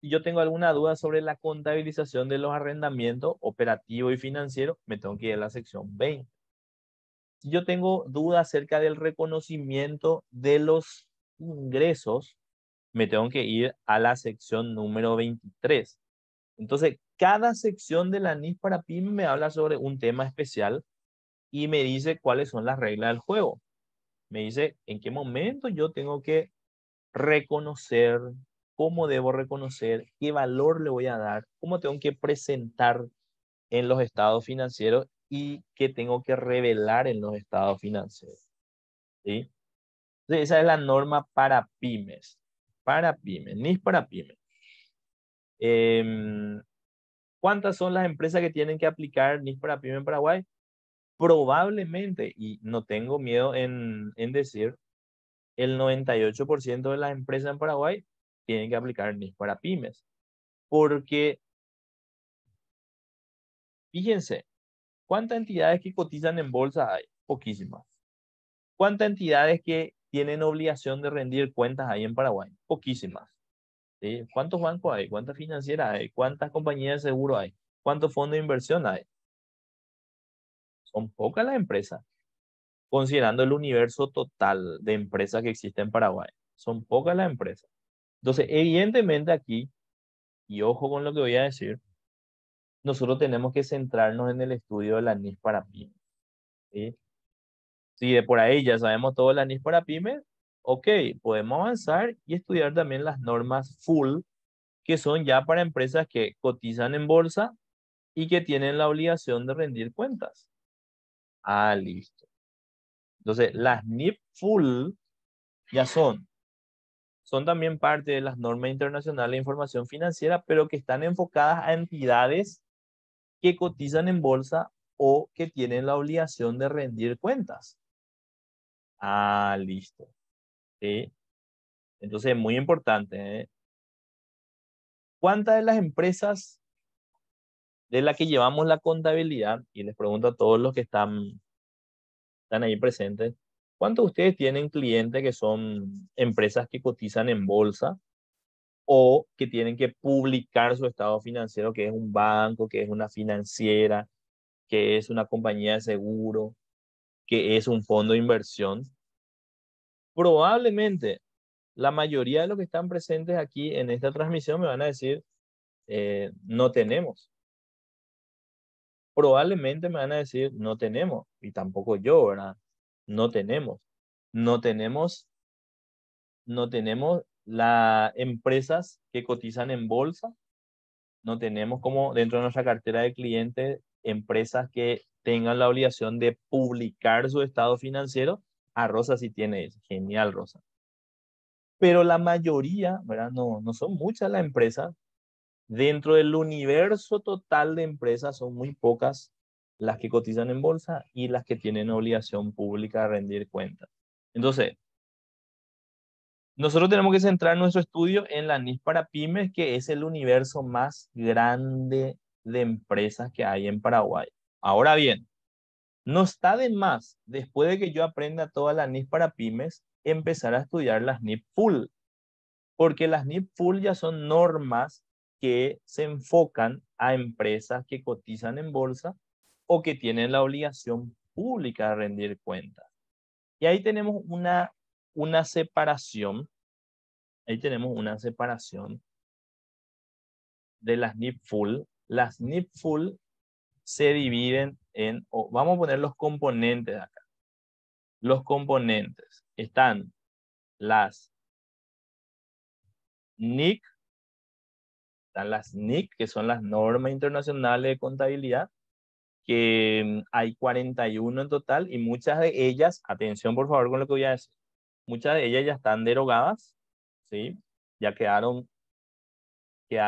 Si yo tengo alguna duda sobre la contabilización de los arrendamientos operativo y financiero, me tengo que ir a la sección 20. Si yo tengo duda acerca del reconocimiento de los ingresos, me tengo que ir a la sección número 23. Entonces, cada sección de la NIF para PYME me habla sobre un tema especial y me dice cuáles son las reglas del juego. Me dice en qué momento yo tengo que reconocer, cómo debo reconocer, qué valor le voy a dar, cómo tengo que presentar en los estados financieros y qué tengo que revelar en los estados financieros, ¿sí? Entonces, esa es la norma para pymes. Para pymes, NIF para pymes. Em, ¿Cuántas son las empresas que tienen que aplicar NIF para pymes en Paraguay? Probablemente, y no tengo miedo en decir, el 98% de las empresas en Paraguay tienen que aplicar NIF para pymes. Porque, fíjense, ¿cuántas entidades que cotizan en bolsa hay? Poquísimas. ¿Cuántas entidades que tienen obligación de rendir cuentas hay en Paraguay? Poquísimas. ¿Sí? ¿Cuántos bancos hay? ¿Cuántas financieras hay? ¿Cuántas compañías de seguro hay? ¿Cuántos fondos de inversión hay? Son pocas las empresas, considerando el universo total de empresas que existen en Paraguay. Son pocas las empresas. Entonces, evidentemente aquí, y ojo con lo que voy a decir, nosotros tenemos que centrarnos en el estudio de la NIF para pymes, ¿sí? Si de por ahí ya sabemos todo de la NIF para pymes, ok, podemos avanzar y estudiar también las normas full, que son ya para empresas que cotizan en bolsa y que tienen la obligación de rendir cuentas. Listo. Entonces, las NIF full ya son también parte de las normas internacionales de información financiera, pero que están enfocadas a entidades que cotizan en bolsa o que tienen la obligación de rendir cuentas. Listo. ¿Sí? Entonces, muy importante, ¿eh? ¿Cuántas de las empresas de la que llevamos la contabilidad, y les pregunto a todos los que están ahí presentes, ¿cuántos de ustedes tienen clientes que son empresas que cotizan en bolsa o que tienen que publicar su estado financiero, que es un banco, que es una financiera, que es una compañía de seguro, que es un fondo de inversión? Probablemente la mayoría de los que están presentes aquí en esta transmisión me van a decir, no tenemos. Probablemente me van a decir, no tenemos, y tampoco yo, ¿verdad? No tenemos. No tenemos, no tenemos las empresas que cotizan en bolsa, no tenemos como dentro de nuestra cartera de clientes empresas que tengan la obligación de publicar su estado financiero. A Rosa sí tiene eso. Genial, Rosa. Pero la mayoría, ¿verdad? No son muchas las empresas. Dentro del universo total de empresas son muy pocas las que cotizan en bolsa y las que tienen obligación pública de rendir cuentas. Entonces, nosotros tenemos que centrar nuestro estudio en la NIF para pymes, que es el universo más grande de empresas que hay en Paraguay. Ahora bien, no está de más, después de que yo aprenda toda la NIF para pymes, empezar a estudiar las NIF full, porque las NIF full ya son normas que se enfocan a empresas que cotizan en bolsa o que tienen la obligación pública de rendir cuentas. Y ahí tenemos una separación, ahí tenemos una separación de las NIF full. Las NIF full se dividen en, vamos a poner los componentes acá. Los componentes están las NIC, están las NIC, que son las normas internacionales de contabilidad, que hay 41 en total y muchas de ellas, atención por favor con lo que voy a decir, muchas de ellas ya están derogadas, ¿sí? Ya quedaron,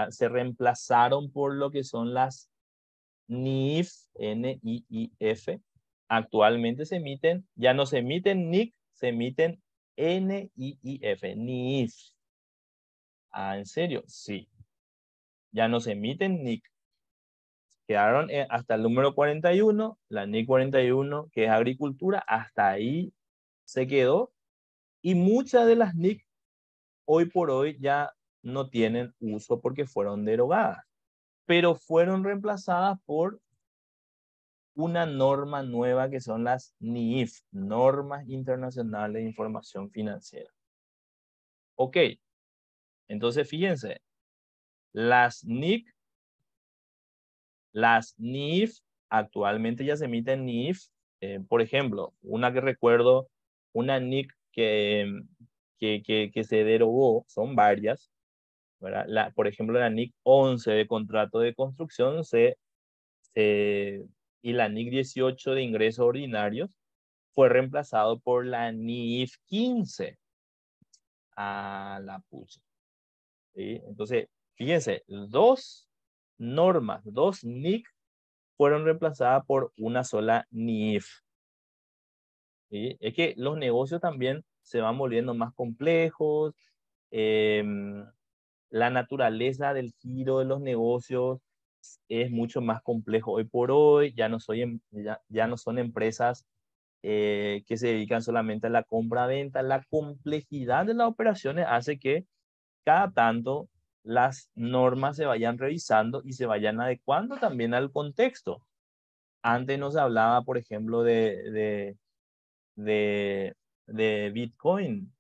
se reemplazaron por lo que son las NIF, N-I-I-F. Actualmente se emiten, ya no se emiten NIC, se emiten N-I-I-F, NIF. Ah, ¿en serio? Sí. Ya no se emiten NIC. Quedaron hasta el número 41, la NIC 41, que es agricultura, hasta ahí se quedó. Y muchas de las NIC hoy por hoy ya no tienen uso porque fueron derogadas, pero fueron reemplazadas por una norma nueva que son las NIIF, Normas Internacionales de Información Financiera. Ok, entonces fíjense, las NIC, las NIIF, actualmente ya se emiten NIIF. Por ejemplo, una que recuerdo, una NIC que se derogó, son varias, ¿verdad? Por ejemplo, la NIC 11 de contrato de construcción y la NIC 18 de ingresos ordinarios fue reemplazado por la NIF 15. A la pucha. ¿Sí? Entonces, fíjense, dos normas, dos NIC fueron reemplazadas por una sola NIF. ¿Sí? Es que los negocios también se van volviendo más complejos. La naturaleza del giro de los negocios es mucho más complejo hoy por hoy. Ya no son empresas que se dedican solamente a la compra-venta. La complejidad de las operaciones hace que cada tanto las normas se vayan revisando y se vayan adecuando también al contexto. Antes no se hablaba, por ejemplo, de, de Bitcoin,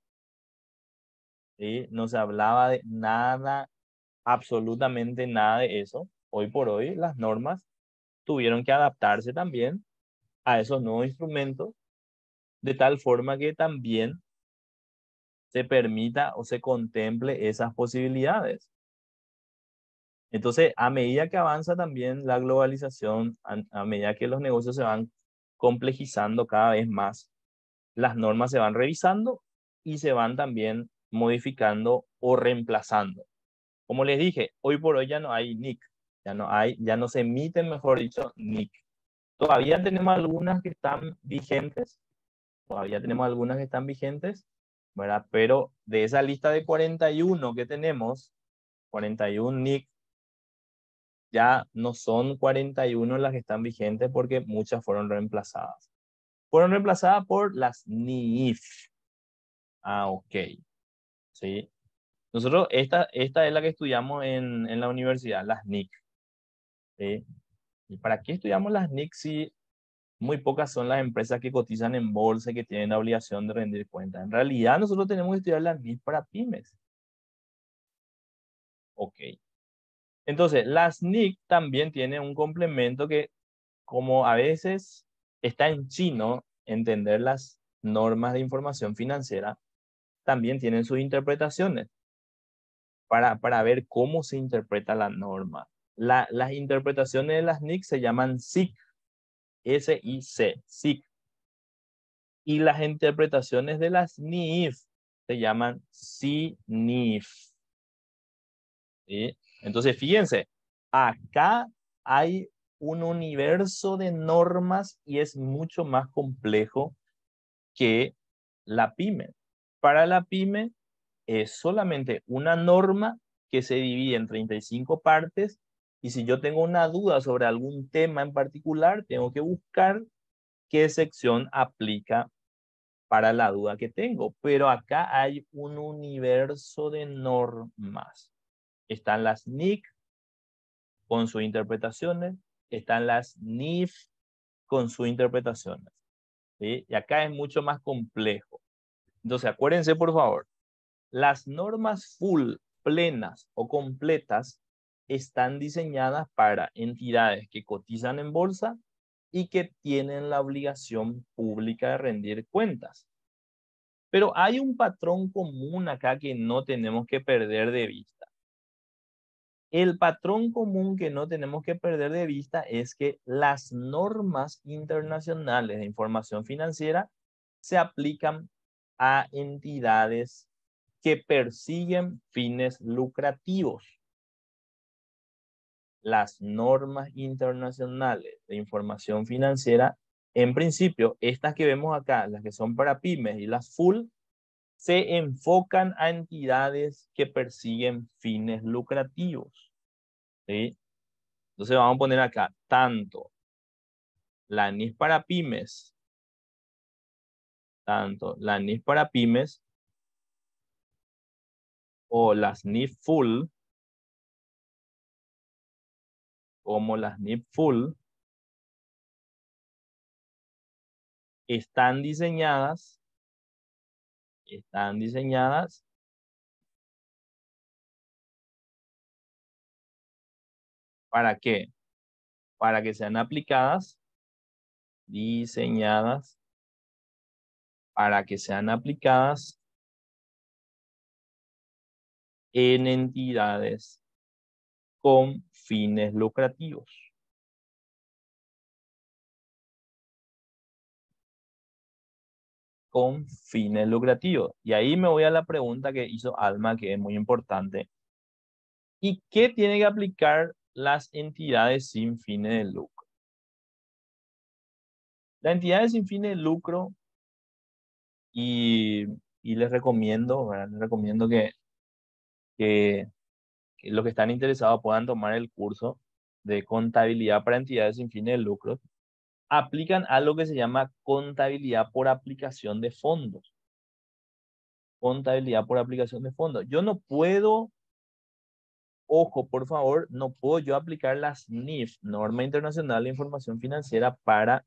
¿sí? No se hablaba de nada, absolutamente nada de eso. Hoy por hoy las normas tuvieron que adaptarse también a esos nuevos instrumentos, de tal forma que también se permita o se contemple esas posibilidades. Entonces, a medida que avanza también la globalización, a medida que los negocios se van complejizando cada vez más, las normas se van revisando y se van también modificando o reemplazando. Como les dije, hoy por hoy ya no hay NIC, ya no se emiten, mejor dicho, NIC. Todavía tenemos algunas que están vigentes, todavía tenemos algunas que están vigentes, ¿verdad? Pero de esa lista de 41 que tenemos, 41 NIC, ya no son 41 las que están vigentes porque muchas fueron reemplazadas. Fueron reemplazadas por las NIF. Ah, ok. Sí. Nosotros, esta es la que estudiamos en la universidad, las NIC. ¿Sí? ¿Y para qué estudiamos las NIC si muy pocas son las empresas que cotizan en bolsa y que tienen la obligación de rendir cuentas? En realidad, nosotros tenemos que estudiar las NIC para pymes. Ok. Entonces, las NIC también tienen un complemento que, como a veces está en chino entender las normas de información financiera, también tienen sus interpretaciones para ver cómo se interpreta la norma. Las interpretaciones de las NIC se llaman SIC, S-I-C, SIC. Y las interpretaciones de las NIF se llaman CNIF. ¿Sí? Entonces, fíjense, acá hay un universo de normas y es mucho más complejo que la pyme. Para la pyme es solamente una norma que se divide en 35 partes y si yo tengo una duda sobre algún tema en particular, tengo que buscar qué sección aplica para la duda que tengo. Pero acá hay un universo de normas. Están las NIC con sus interpretaciones, están las NIF con sus interpretaciones. ¿Sí? Y acá es mucho más complejo. Entonces, acuérdense, por favor, las normas full, plenas o completas están diseñadas para entidades que cotizan en bolsa y que tienen la obligación pública de rendir cuentas. Pero hay un patrón común acá que no tenemos que perder de vista. El patrón común que no tenemos que perder de vista es que las normas internacionales de información financiera se aplican a entidades que persiguen fines lucrativos. Las normas internacionales de información financiera, en principio, estas que vemos acá, las que son para pymes y las full, se enfocan a entidades que persiguen fines lucrativos. ¿Sí? Entonces vamos a poner acá tanto la NIF para pymes, o las NIF full, como las NIF full, están diseñadas ¿para qué? Para que sean aplicadas, diseñadas, para que sean aplicadas en entidades con fines lucrativos. Con fines lucrativos. Y ahí me voy a la pregunta que hizo Alma, que es muy importante. ¿Y qué tiene que aplicar las entidades sin fines de lucro? Las entidades sin fines de lucro, y, y les recomiendo, ¿verdad? Les recomiendo que, que los que están interesados puedan tomar el curso de contabilidad para entidades sin fines de lucro, aplican algo que se llama contabilidad por aplicación de fondos. Contabilidad por aplicación de fondos. Yo no puedo, ojo, por favor, no puedo yo aplicar las NIF, Norma Internacional de Información Financiera, para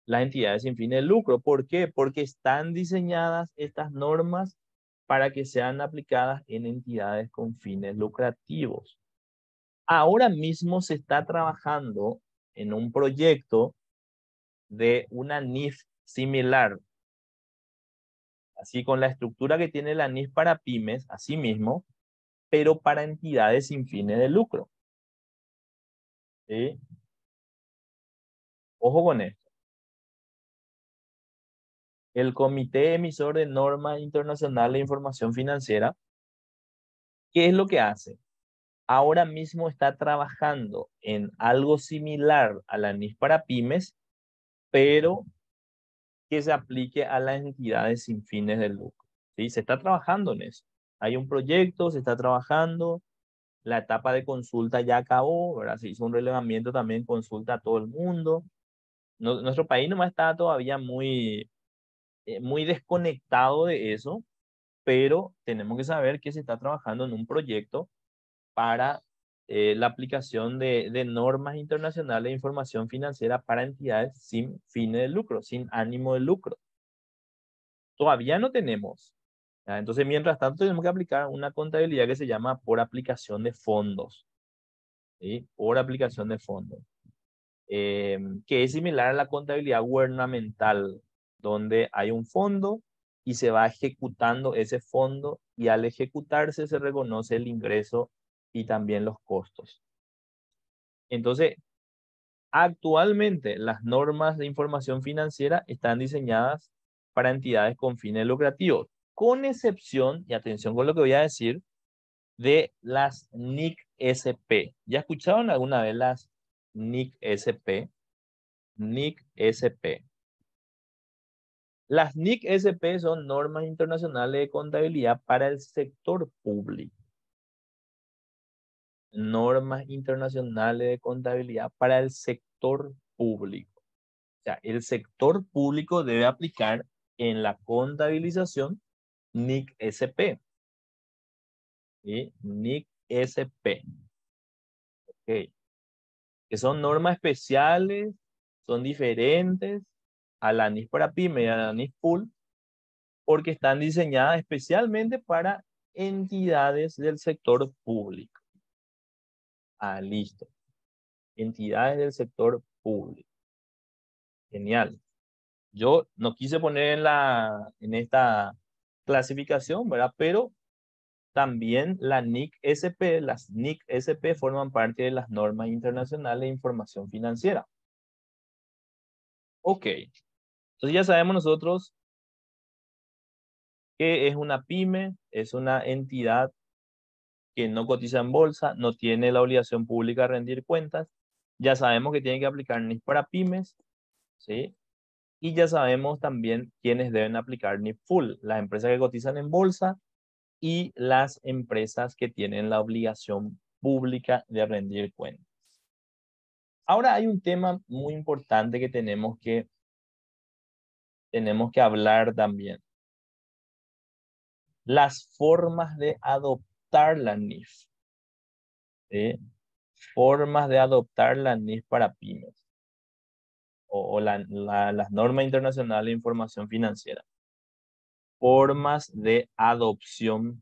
las entidades sin fines de lucro. ¿Por qué? Porque están diseñadas estas normas para que sean aplicadas en entidades con fines lucrativos. Ahora mismo se está trabajando en un proyecto de una NIF similar, así con la estructura que tiene la NIF para pymes, así mismo, pero para entidades sin fines de lucro. ¿Sí? Ojo con esto. El Comité Emisor de Normas Internacional de Información Financiera, ¿qué es lo que hace? Ahora mismo está trabajando en algo similar a la NIF para pymes, pero que se aplique a las entidades sin fines de lucro. ¿Sí? Se está trabajando en eso. Hay un proyecto, se está trabajando, La etapa de consulta ya acabó, ¿verdad? Se hizo un relevamiento también, consulta a todo el mundo. Nuestro país nomás está todavía muy desconectado de eso, pero tenemos que saber que se está trabajando en un proyecto para la aplicación de normas internacionales de información financiera para entidades sin fines de lucro, sin ánimo de lucro. Todavía no tenemos. ¿Ya? Entonces, mientras tanto, tenemos que aplicar una contabilidad que se llama por aplicación de fondos. ¿Sí? Por aplicación de fondos. Que es similar a la contabilidad gubernamental, donde hay un fondo y se va ejecutando ese fondo y al ejecutarse se reconoce el ingreso y también los costos. Entonces, actualmente las normas de información financiera están diseñadas para entidades con fines lucrativos, con excepción, y atención con lo que voy a decir, de las NIC-SP. ¿Ya escucharon alguna vez las NIC-SP? NIC-SP. Las NIC-SP son normas internacionales de contabilidad para el sector público. Normas internacionales de contabilidad para el sector público. O sea, el sector público debe aplicar en la contabilización NIC-SP. ¿Sí? NIC-SP. Ok. Que son normas especiales, son diferentes a la NIS para PYME y a la NIS Full, porque están diseñadas especialmente para entidades del sector público. Ah, listo. Entidades del sector público. Genial. Yo no quise poner en esta clasificación, ¿verdad? Pero también la NIC-SP, las NIC-SP forman parte de las normas internacionales de información financiera. Ok. Entonces ya sabemos nosotros que es una pyme, es una entidad que no cotiza en bolsa, no tiene la obligación pública de rendir cuentas. Ya sabemos que tiene que aplicar NIF para pymes, ¿sí? Y ya sabemos también quiénes deben aplicar NIF Full, las empresas que cotizan en bolsa y las empresas que tienen la obligación pública de rendir cuentas. Ahora hay un tema muy importante que tenemos que hablar también. Las formas de adoptar la NIF. ¿Sí? Formas de adoptar la NIF para pymes o las normas internacionales de información financiera. Formas de adopción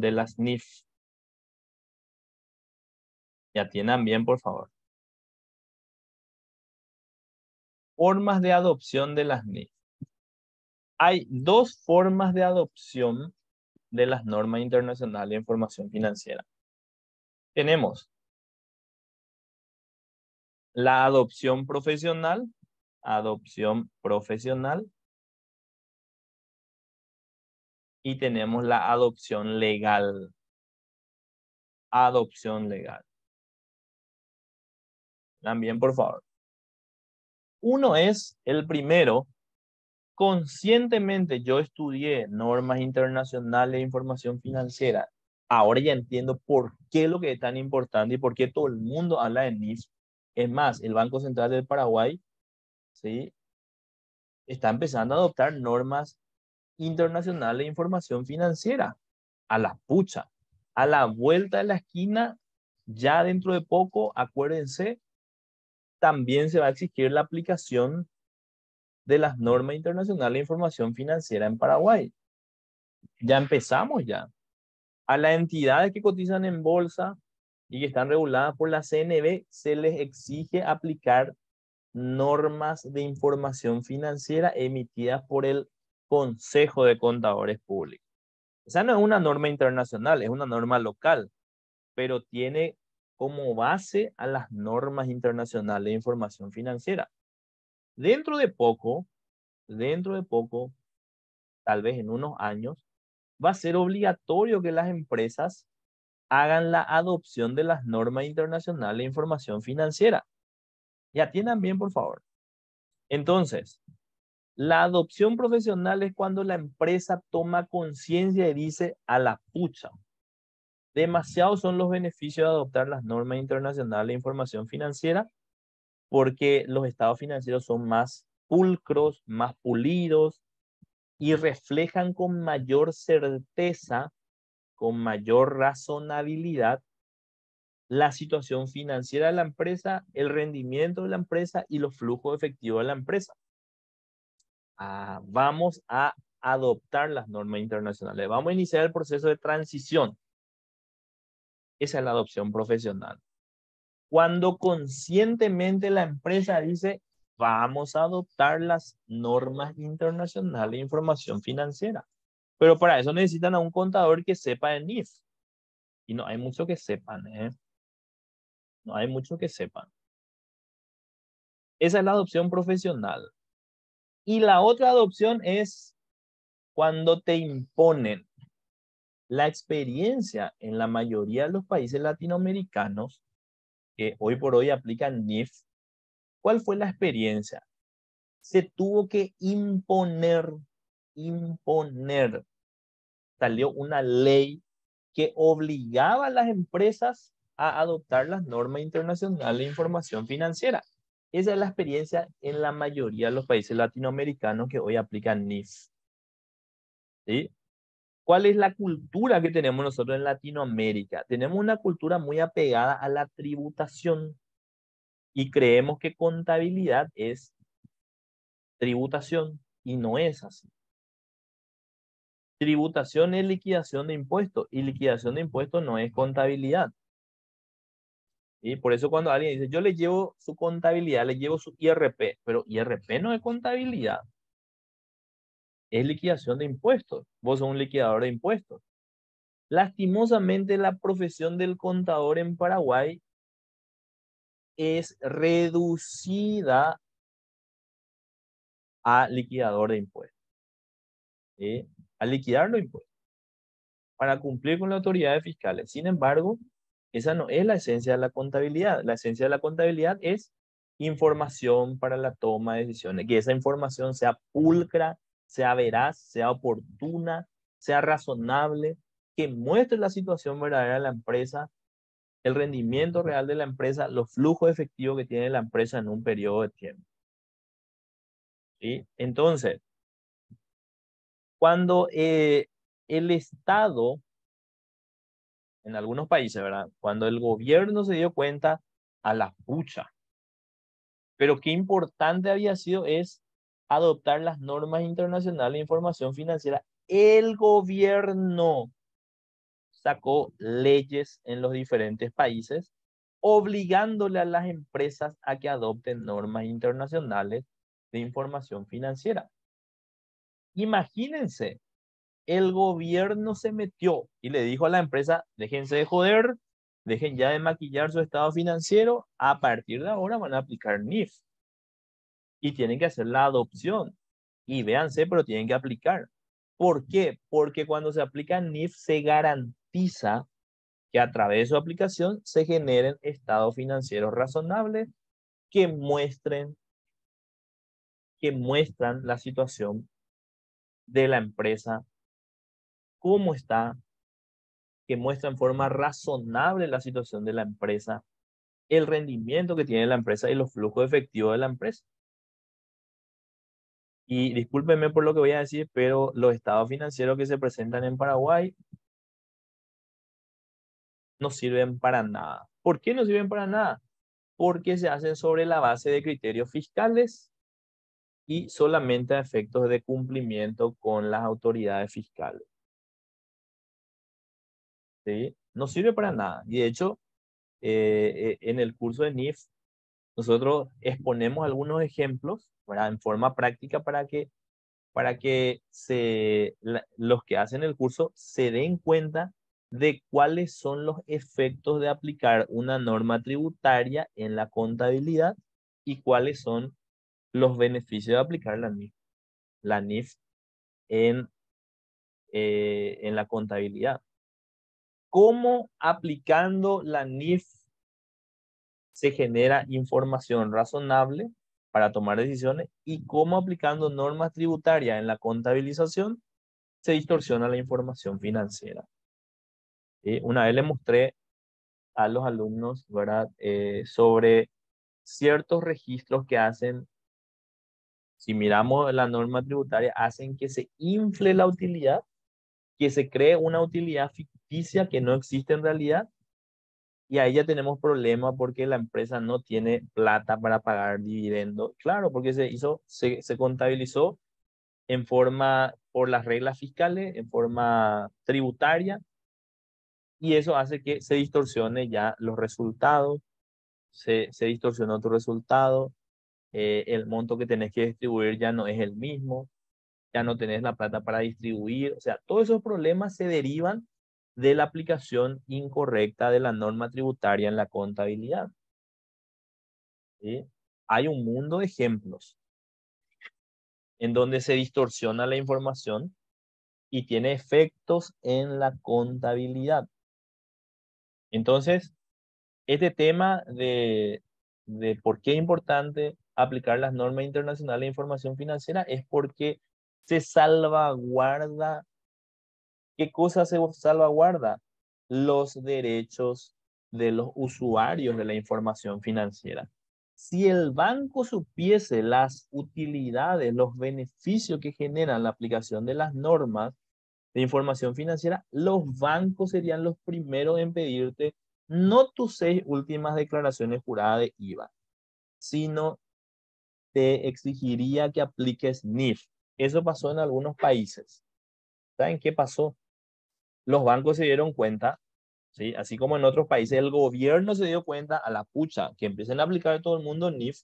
de las NIF. Ya atiendan bien, por favor. Formas de adopción de las NIF. Hay dos formas de adopción de las normas internacionales de información financiera. Tenemos la adopción profesional, y tenemos la adopción legal. Adopción legal. También, por favor. Uno es el primero. Conscientemente yo estudié normas internacionales de información financiera. Ahora ya entiendo por qué lo que es tan importante y por qué todo el mundo habla de NIF. Es más, el Banco Central del Paraguay, ¿sí? Está empezando a adoptar normas internacionales de información financiera. A la pucha. A la vuelta de la esquina, ya dentro de poco, acuérdense, también se va a exigir la aplicación de las normas internacionales de información financiera en Paraguay. Ya empezamos ya. A las entidades que cotizan en bolsa y que están reguladas por la CNB se les exige aplicar normas de información financiera emitidas por el Consejo de Contadores Públicos. Esa no es una norma internacional, es una norma local, pero tiene como base a las normas internacionales de información financiera. Dentro de poco, tal vez en unos años, va a ser obligatorio que las empresas hagan la adopción de las normas internacionales de información financiera. Y atiendan bien, por favor. Entonces, La adopción profesional es cuando la empresa toma conciencia y dice a la pucha. Demasiados son los beneficios de adoptar las normas internacionales de información financiera porque los estados financieros son más pulcros, más pulidos y reflejan con mayor certeza, con mayor razonabilidad la situación financiera de la empresa, el rendimiento de la empresa y los flujos efectivos de la empresa. Vamos a adoptar las normas internacionales. Vamos a iniciar el proceso de transición. Esa es la adopción profesional. Cuando conscientemente la empresa dice, vamos a adoptar las normas internacionales de información financiera. Pero para eso necesitan a un contador que sepa de NIF. Y no hay mucho que sepan, ¿eh? No hay mucho que sepan. Esa es la adopción profesional. Y la otra adopción es cuando te imponen. La experiencia en la mayoría de los países latinoamericanos que hoy por hoy aplican NIF, ¿cuál fue la experiencia? Se tuvo que imponer. Salió una ley que obligaba a las empresas a adoptar las normas internacionales de información financiera. Esa es la experiencia en la mayoría de los países latinoamericanos que hoy aplican NIF. ¿Sí? ¿Cuál es la cultura que tenemos nosotros en Latinoamérica? Tenemos una cultura muy apegada a la tributación y creemos que contabilidad es tributación y no es así. Tributación es liquidación de impuestos y liquidación de impuestos no es contabilidad. Y por eso cuando alguien dice, yo le llevo su contabilidad, le llevo su IRP, pero IRP no es contabilidad, es liquidación de impuestos. Vos sos un liquidador de impuestos. Lastimosamente la profesión del contador en Paraguay es reducida a liquidador de impuestos. ¿Sí? A liquidar los impuestos para cumplir con las autoridades fiscales. Sin embargo, esa no es la esencia de la contabilidad. La esencia de la contabilidad es información para la toma de decisiones. Que esa información sea pulcra, sea veraz, sea oportuna, sea razonable, que muestre la situación verdadera de la empresa, el rendimiento real de la empresa, los flujos efectivos que tiene la empresa en un periodo de tiempo. ¿Sí? Entonces, cuando el Estado, en algunos países, ¿verdad? Cuando el gobierno se dio cuenta a la pucha, pero qué importante había sido es adoptar las normas internacionales de información financiera. El gobierno sacó leyes en los diferentes países obligándole a las empresas a que adopten normas internacionales de información financiera. Imagínense, el gobierno se metió y le dijo a la empresa, déjense de joder, dejen ya de maquillar su estado financiero, a partir de ahora van a aplicar NIF y tienen que hacer la adopción. Y véanse, pero tienen que aplicar. ¿Por qué? Porque cuando se aplica NIF se garantiza que a través de su aplicación se generen estados financieros razonables que muestran la situación de la empresa, cómo está, que muestra en forma razonable la situación de la empresa, el rendimiento que tiene la empresa y los flujos efectivos de la empresa. Y discúlpenme por lo que voy a decir, pero los estados financieros que se presentan en Paraguay no sirven para nada. ¿Por qué no sirven para nada? Porque se hacen sobre la base de criterios fiscales y solamente a efectos de cumplimiento con las autoridades fiscales. ¿Sí? No sirve para nada. Y de hecho, en el curso de NIF, nosotros exponemos algunos ejemplos, ¿verdad? En forma práctica para que los que hacen el curso se den cuenta de cuáles son los efectos de aplicar una norma tributaria en la contabilidad y cuáles son los beneficios de aplicar la NIF en, en la contabilidad. ¿Cómo aplicando la NIF se genera información razonable para tomar decisiones y cómo aplicando normas tributarias en la contabilización se distorsiona la información financiera. Una vez le mostré a los alumnos, ¿verdad? Sobre ciertos registros que hacen, si miramos la norma tributaria, hacen que se infle la utilidad, que se cree una utilidad ficticia que no existe en realidad, y ahí ya tenemos problemas porque la empresa no tiene plata para pagar dividendos. Claro, porque se contabilizó en forma, por las reglas fiscales, en forma tributaria, y eso hace que se distorsione ya los resultados, se distorsionó tu resultado, el monto que tenés que distribuir ya no es el mismo, ya no tenés la plata para distribuir, o sea, todos esos problemas se derivan de la aplicación incorrecta de la norma tributaria en la contabilidad. ¿Sí? Hay un mundo de ejemplos en donde se distorsiona la información y tiene efectos en la contabilidad. Entonces, este tema de por qué es importante aplicar las normas internacionales de información financiera es porque se salvaguarda. ¿Qué cosa se salvaguarda? Los derechos de los usuarios de la información financiera. Si el banco supiese las utilidades, los beneficios que generan la aplicación de las normas de información financiera, los bancos serían los primeros en pedirte no tus 6 últimas declaraciones juradas de IVA, sino te exigiría que apliques NIF. Eso pasó en algunos países. ¿Saben qué pasó? Los bancos se dieron cuenta, ¿sí? Así como en otros países el gobierno se dio cuenta a la pucha que empiecen a aplicar todo el mundo NIF.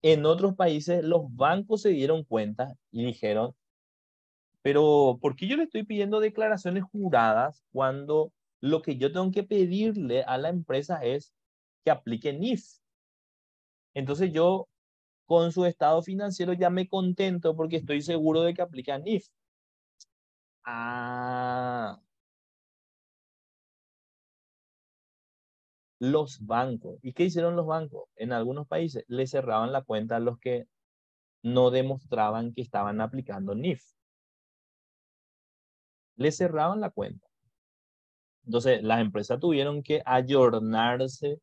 En otros países los bancos se dieron cuenta y dijeron, pero ¿por qué yo le estoy pidiendo declaraciones juradas cuando lo que yo tengo que pedirle a la empresa es que aplique NIF? Entonces yo con su estado financiero ya me contento porque estoy seguro de que aplica NIF. Ah, los bancos. ¿Y qué hicieron los bancos? En algunos países le cerraban la cuenta a los que no demostraban que estaban aplicando NIF. Le cerraban la cuenta. Entonces, las empresas tuvieron que ayornarse,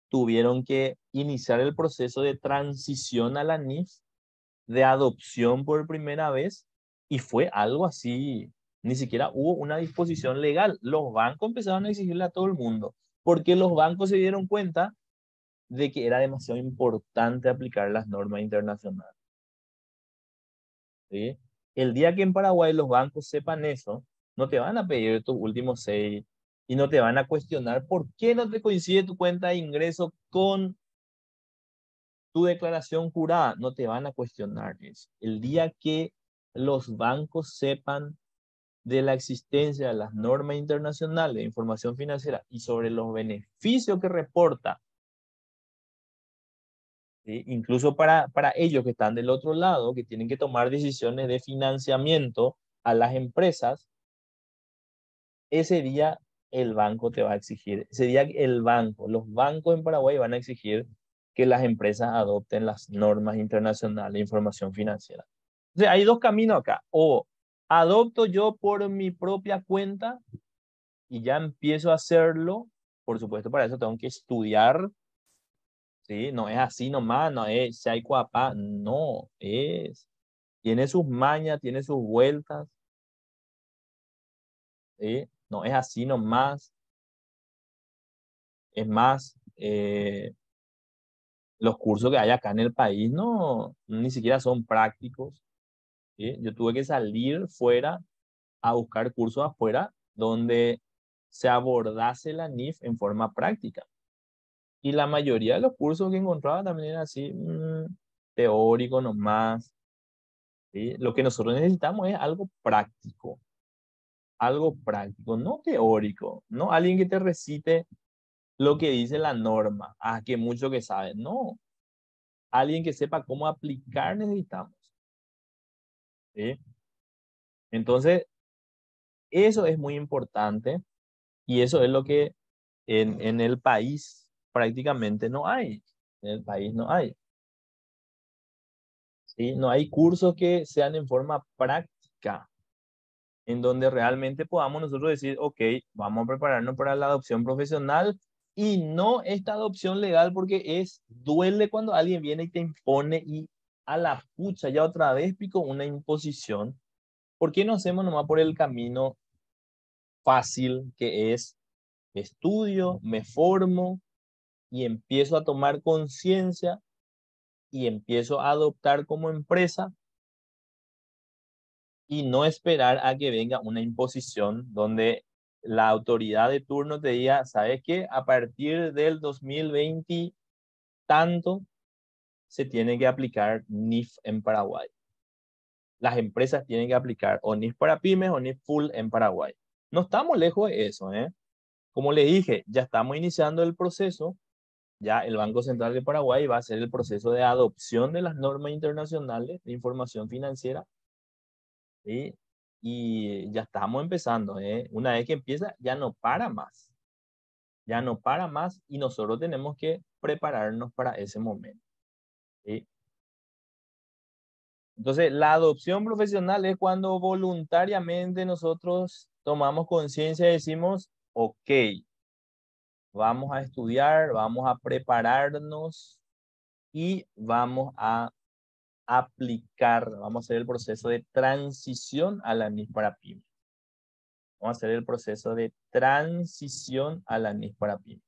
tuvieron que iniciar el proceso de transición a la NIF, de adopción por primera vez, y fue algo así. Ni siquiera hubo una disposición legal. Los bancos empezaron a exigirle a todo el mundo, porque los bancos se dieron cuenta de que era demasiado importante aplicar las normas internacionales. ¿Sí? El día que en Paraguay los bancos sepan eso, no te van a pedir tus últimos 6 y no te van a cuestionar por qué no te coincide tu cuenta de ingreso con tu declaración jurada. No te van a cuestionar eso. El día que los bancos sepan de la existencia de las normas internacionales de información financiera y sobre los beneficios que reporta, ¿sí? Incluso para ellos que están del otro lado, que tienen que tomar decisiones de financiamiento a las empresas, ese día el banco te va a exigir, ese día los bancos en Paraguay van a exigir que las empresas adopten las normas internacionales de información financiera. Entonces, hay dos caminos acá. O adopto yo por mi propia cuenta y ya empiezo a hacerlo. Por supuesto, para eso tengo que estudiar. ¿Sí? No es así nomás, no es si hay cuapá, no, tiene sus mañas, tiene sus vueltas, ¿sí? No es así nomás, es más, los cursos que hay acá en el país no, ni siquiera son prácticos, ¿sí? Yo tuve que salir fuera a buscar cursos afuera donde se abordase la NIF en forma práctica. Y la mayoría de los cursos que encontraba también era así, teórico nomás. ¿Sí? Lo que nosotros necesitamos es algo práctico, no teórico, no alguien que te recite lo que dice la norma, que mucho que sabe, no, alguien que sepa cómo aplicar necesitamos. ¿Sí? Entonces, eso es muy importante y eso es lo que en el país prácticamente no hay. En el país no hay. ¿sí? No hay cursos que sean en forma práctica, en donde realmente podamos nosotros decir, ok, vamos a prepararnos para la adopción profesional y no esta adopción legal porque duele cuando alguien viene y te impone y a la pucha, ya otra vez pico una imposición. ¿Por qué no hacemos nomás por el camino fácil que es estudio, me formo y empiezo a tomar conciencia y empiezo a adoptar como empresa y no esperar a que venga una imposición donde la autoridad de turno te diga, ¿sabes qué? A partir del 2020 tanto se tiene que aplicar NIF en Paraguay. Las empresas tienen que aplicar o NIF para pymes o NIF full en Paraguay. No estamos lejos de eso, ¿eh? Como le dije, ya estamos iniciando el proceso. Ya el Banco Central de Paraguay va a hacer el proceso de adopción de las normas internacionales de información financiera, ¿sí? Y ya estamos empezando, ¿eh? Una vez que empieza, ya no para más. Ya no para más y nosotros tenemos que prepararnos para ese momento, ¿sí? Entonces, la adopción profesional es cuando voluntariamente nosotros tomamos conciencia y decimos, ok, vamos a estudiar, vamos a prepararnos y vamos a aplicar, vamos a hacer el proceso de transición a la NIS para pymes. Vamos a hacer el proceso de transición a la NIS para pymes.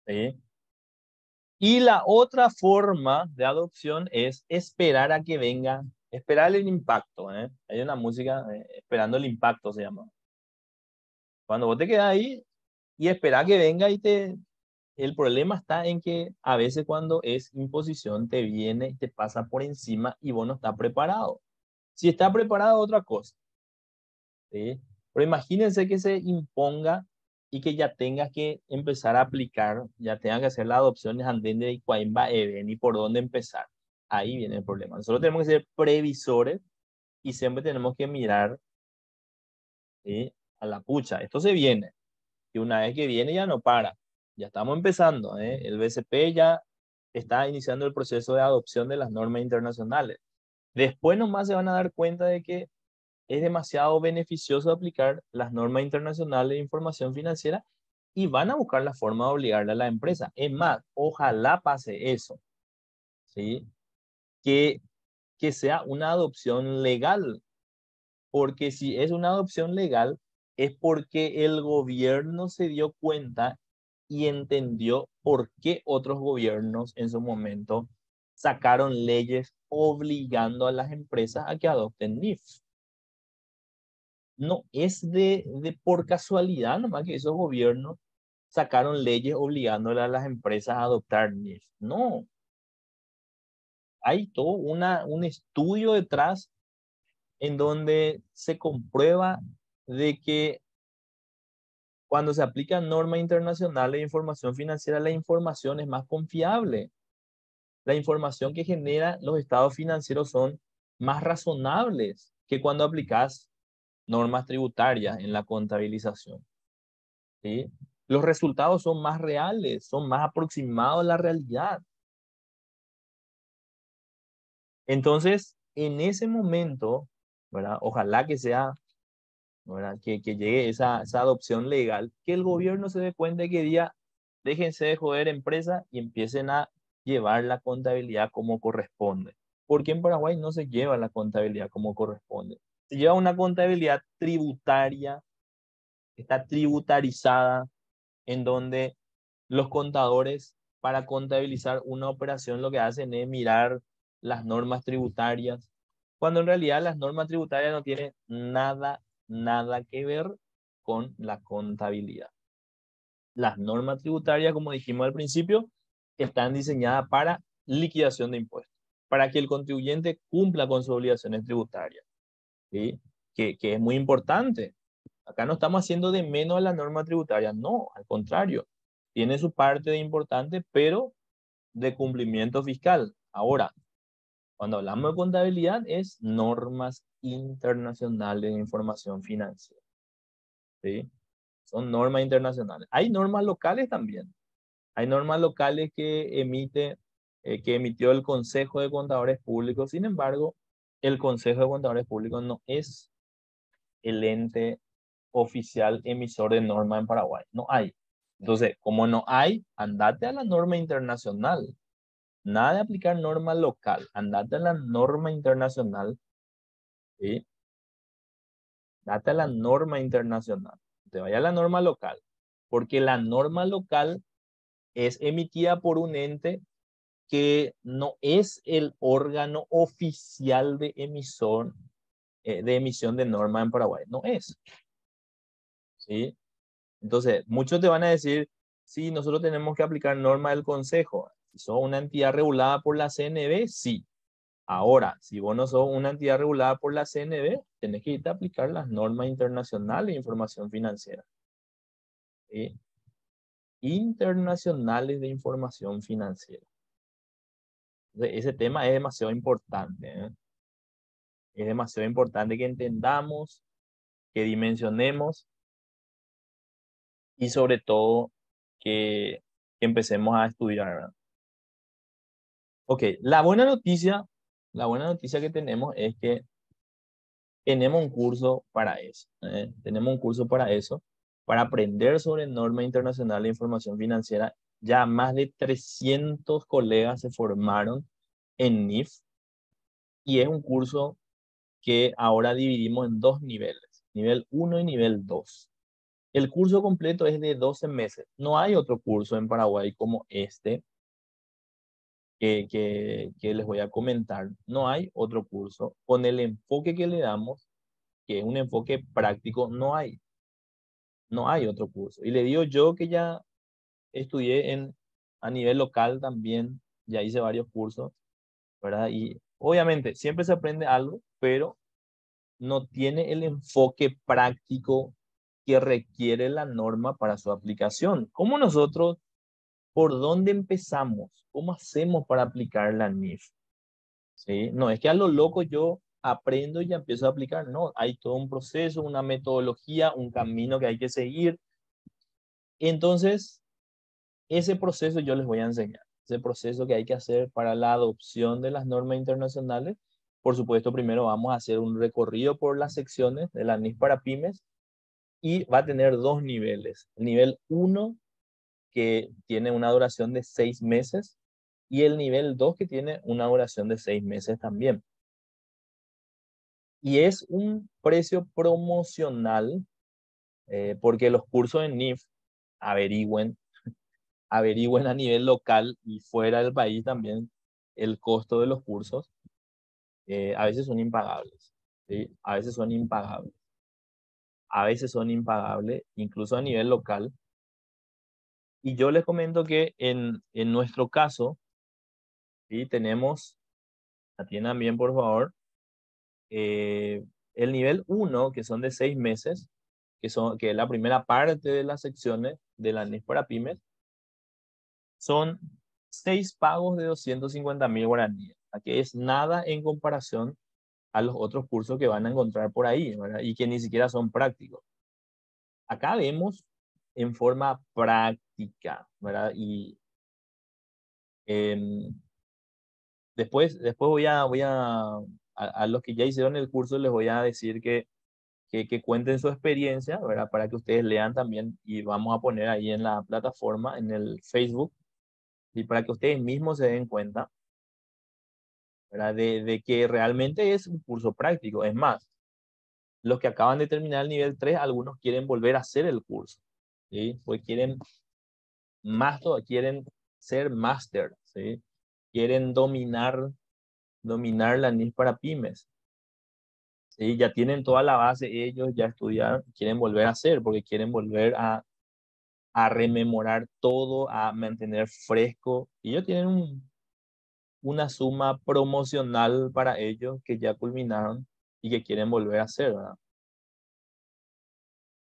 ¿Sí? Y la otra forma de adopción es esperar a que venga, esperar el impacto. ¿Eh? Hay una música, esperando el impacto se llama. Cuando vos te quedas ahí y esperás que venga y te... El problema está en que a veces cuando es imposición te viene y te pasa por encima y vos no estás preparado. Si está preparado, otra cosa. ¿Sí? Pero imagínense que se imponga y que ya tengas que empezar a aplicar, ya tengas que hacer las adopciones andende y cuál va a ver y por dónde empezar. Ahí viene el problema. Nosotros tenemos que ser previsores y siempre tenemos que mirar, ¿sí? A la pucha. Esto se viene y una vez que viene ya no para. Ya estamos empezando, ¿eh? El BCP ya está iniciando el proceso de adopción de las normas internacionales. Después nomás se van a dar cuenta de que es demasiado beneficioso aplicar las normas internacionales de información financiera y van a buscar la forma de obligarle a la empresa. Es más, ojalá pase eso, ¿sí? Que, que sea una adopción legal, porque si es una adopción legal, es porque el gobierno se dio cuenta y entendió por qué otros gobiernos en su momento sacaron leyes obligando a las empresas a que adopten NIF. No es de por casualidad nomás que esos gobiernos sacaron leyes obligándole a las empresas a adoptar NIF. No, hay todo un estudio detrás en donde se comprueba de que cuando se aplican normas internacionales de información financiera, la información es más confiable. La información que generan los estados financieros son más razonables que cuando aplicas normas tributarias en la contabilización. ¿Sí? Los resultados son más reales, son más aproximados a la realidad. Entonces, en ese momento, ¿verdad? Ojalá que sea, ¿verdad? Que llegue esa adopción legal, que el gobierno se dé cuenta que diga, déjense de joder empresas y empiecen a llevar la contabilidad como corresponde. Porque en Paraguay no se lleva la contabilidad como corresponde. Se lleva una contabilidad tributaria, está tributarizada, en donde los contadores para contabilizar una operación lo que hacen es mirar las normas tributarias, cuando en realidad las normas tributarias no tienen nada que ver con la contabilidad. Las normas tributarias, como dijimos al principio, están diseñadas para liquidación de impuestos, para que el contribuyente cumpla con sus obligaciones tributarias, ¿sí? Que es muy importante. Acá no estamos haciendo de menos a la norma tributaria, no, al contrario, tiene su parte de importante, pero de cumplimiento fiscal. Ahora, cuando hablamos de contabilidad, es normas internacionales de información financiera, ¿sí? Son normas internacionales. Hay normas locales también. Hay normas locales que emite que emitió el Consejo de Contadores Públicos. Sin embargo, el Consejo de Contadores Públicos no es el ente oficial emisor de norma en Paraguay. No hay. Entonces, como no hay, andate a la norma internacional. Nada de aplicar norma local. Andate a la norma internacional. ¿Sí? Date a la norma internacional. Te vaya a la norma local. Porque la norma local es emitida por un ente que no es el órgano oficial de de emisión de norma en Paraguay. No es. ¿Sí? Entonces, muchos te van a decir, sí, nosotros tenemos que aplicar norma del Consejo. Si sos una entidad regulada por la CNB, sí. Ahora, si vos no sos una entidad regulada por la CNB, tenés que irte a aplicar las normas internacionales de información financiera. ¿Sí? Internacionales de información financiera. Entonces, ese tema es demasiado importante, ¿eh? Es demasiado importante que entendamos, que dimensionemos y sobre todo que empecemos a estudiar, ¿verdad? Ok, la buena noticia que tenemos es que tenemos un curso para eso, ¿eh? Tenemos un curso para eso, para aprender sobre norma internacional de información financiera. Ya más de 300 colegas se formaron en NIF y es un curso que ahora dividimos en dos niveles, nivel uno y nivel 2. El curso completo es de 12 meses. No hay otro curso en Paraguay como este que les voy a comentar. No hay otro curso con el enfoque que le damos, que es un enfoque práctico. No hay otro curso. Y le digo yo que ya estudié a nivel local también, ya hice varios cursos, ¿verdad? Y obviamente siempre se aprende algo, pero no tiene el enfoque práctico que requiere la norma para su aplicación. ¿Cómo nosotros, por dónde empezamos? ¿Cómo hacemos para aplicar la NIF? ¿Sí? No es que a lo loco yo aprendo y ya empiezo a aplicar. No, hay todo un proceso, una metodología, un camino que hay que seguir. Entonces, ese proceso yo les voy a enseñar. Ese proceso que hay que hacer para la adopción de las normas internacionales. Por supuesto, primero vamos a hacer un recorrido por las secciones de la NIF para pymes y va a tener dos niveles. El nivel uno que tiene una duración de 6 meses, y el nivel 2 que tiene una duración de 6 meses también. Y es un precio promocional porque los cursos en NIF averigüen, averigüen a nivel local y fuera del país también el costo de los cursos. A veces son impagables, ¿sí? A veces son impagables. A veces son impagables, incluso a nivel local. Y yo les comento que en nuestro caso, ¿sí? Tenemos, atiendan bien por favor, eh, el nivel uno que son de 6 meses, que es la primera parte de las secciones de la NIF para pymes, son 6 pagos de 250.000 guaraníes, que es nada en comparación a los otros cursos que van a encontrar por ahí, ¿verdad? Y que ni siquiera son prácticos. Acá vemos en forma práctica, ¿verdad? Y em, después a los que ya hicieron el curso les voy a decir que cuenten su experiencia, ¿verdad? Para que ustedes lean también y vamos a poner ahí en la plataforma, en el Facebook, y para que ustedes mismos se den cuenta, ¿verdad? De que realmente es un curso práctico. Es más, los que acaban de terminar el nivel 3 algunos quieren volver a hacer el curso, ¿sí? Pues quieren más, quieren ser máster, ¿sí? Quieren dominar la NIF para pymes. ¿Sí? Ya tienen toda la base, ellos ya estudiaron, quieren volver a hacer, porque quieren volver a rememorar todo, a mantener fresco. Y ellos tienen una suma promocional para ellos que ya culminaron y que quieren volver a hacer, ¿verdad?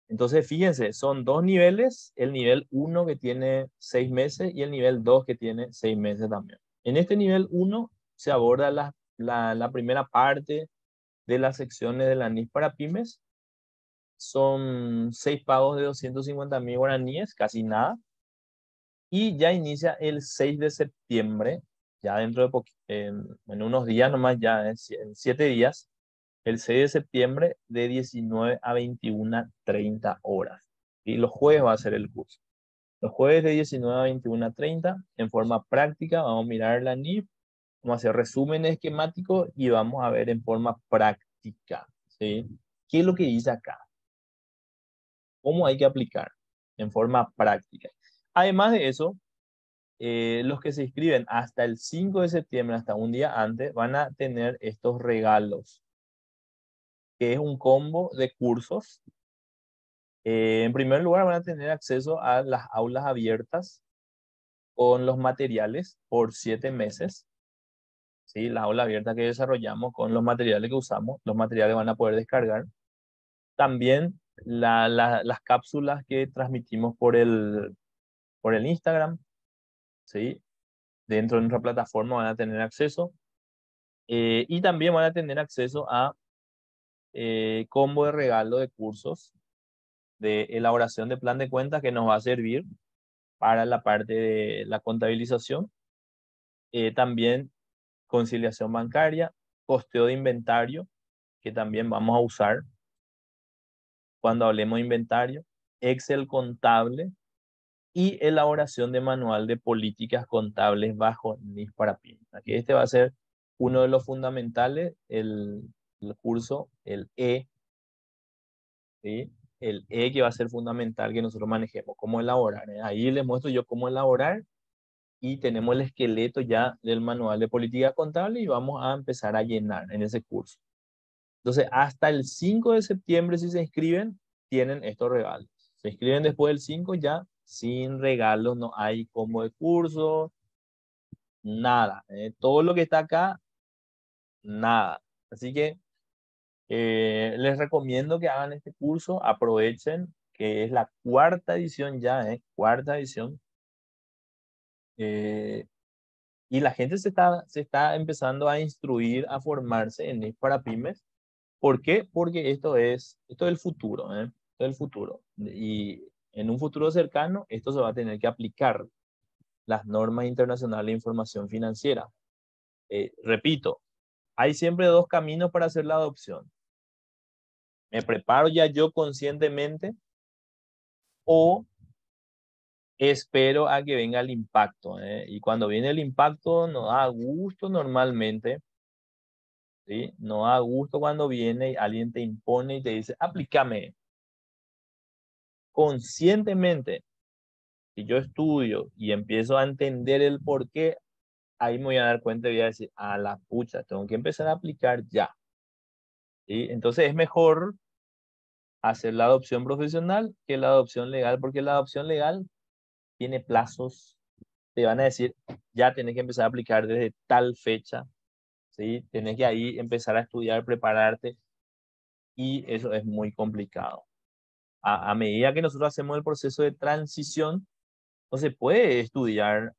Entonces, fíjense, son dos niveles, el nivel uno que tiene 6 meses y el nivel 2 que tiene 6 meses también. En este nivel uno se aborda la primera parte de las secciones de la NIF para pymes. Son 6 pagos de 250.000 guaraníes, casi nada. Y ya inicia el 6 de septiembre, ya dentro de en unos días nomás, ya en 7 días, el 6 de septiembre de 19 a 21:30 horas. Y los jueves va a ser el curso. Los jueves de 19 a 21:30, en forma práctica, vamos a mirar la NIF, vamos a hacer resúmenes esquemáticos y vamos a ver en forma práctica, ¿sí? ¿Qué es lo que dice acá? ¿Cómo hay que aplicar en forma práctica? Además de eso, los que se inscriben hasta el 5 de septiembre, hasta un día antes, van a tener estos regalos, que es un combo de cursos. En primer lugar, van a tener acceso a las aulas abiertas con los materiales por 7 meses. ¿Sí? La aula abierta que desarrollamos con los materiales que usamos, los materiales van a poder descargar. También las cápsulas que transmitimos por el Instagram, ¿sí? Dentro de nuestra plataforma van a tener acceso. Y también van a tener acceso a combo de regalo de cursos de elaboración de plan de cuentas que nos va a servir para la parte de la contabilización. También conciliación bancaria, costeo de inventario, que también vamos a usar cuando hablemos de inventario, Excel contable y elaboración de manual de políticas contables bajo NIS para pymes. Aquí este va a ser uno de los fundamentales, el curso, el E, ¿sí? El E que va a ser fundamental que nosotros manejemos, cómo elaborar, ¿eh? Ahí les muestro yo cómo elaborar y tenemos el esqueleto ya del manual de política contable y vamos a empezar a llenar en ese curso. Entonces, hasta el 5 de septiembre, si se inscriben, tienen estos regalos. Se inscriben después del 5 ya sin regalos, no hay combo de curso, nada. Todo lo que está acá, nada. Así que les recomiendo que hagan este curso, aprovechen que es la cuarta edición ya, cuarta edición. Y la gente se está empezando a instruir, a formarse en NIF para pymes. ¿Por qué? Porque esto es el futuro, ¿eh? Esto es el futuro. Y en un futuro cercano, esto se va a tener que aplicar, las normas internacionales de información financiera. Repito, hay siempre dos caminos para hacer la adopción. Me preparo ya yo conscientemente o espero a que venga el impacto, ¿eh? Y cuando viene el impacto, nos da gusto normalmente, ¿sí? Nos da gusto cuando viene y alguien te impone y te dice, aplícame conscientemente. Si yo estudio y empiezo a entender el por qué, ahí me voy a dar cuenta y voy a decir, a la pucha, tengo que empezar a aplicar ya. ¿Sí? Entonces es mejor hacer la adopción profesional que la adopción legal, porque la adopción legal tiene plazos. Te van a decir, ya tenés que empezar a aplicar desde tal fecha, ¿sí? Tenés que ahí empezar a estudiar, prepararte, y eso es muy complicado. A medida que nosotros hacemos el proceso de transición, no se puede estudiar.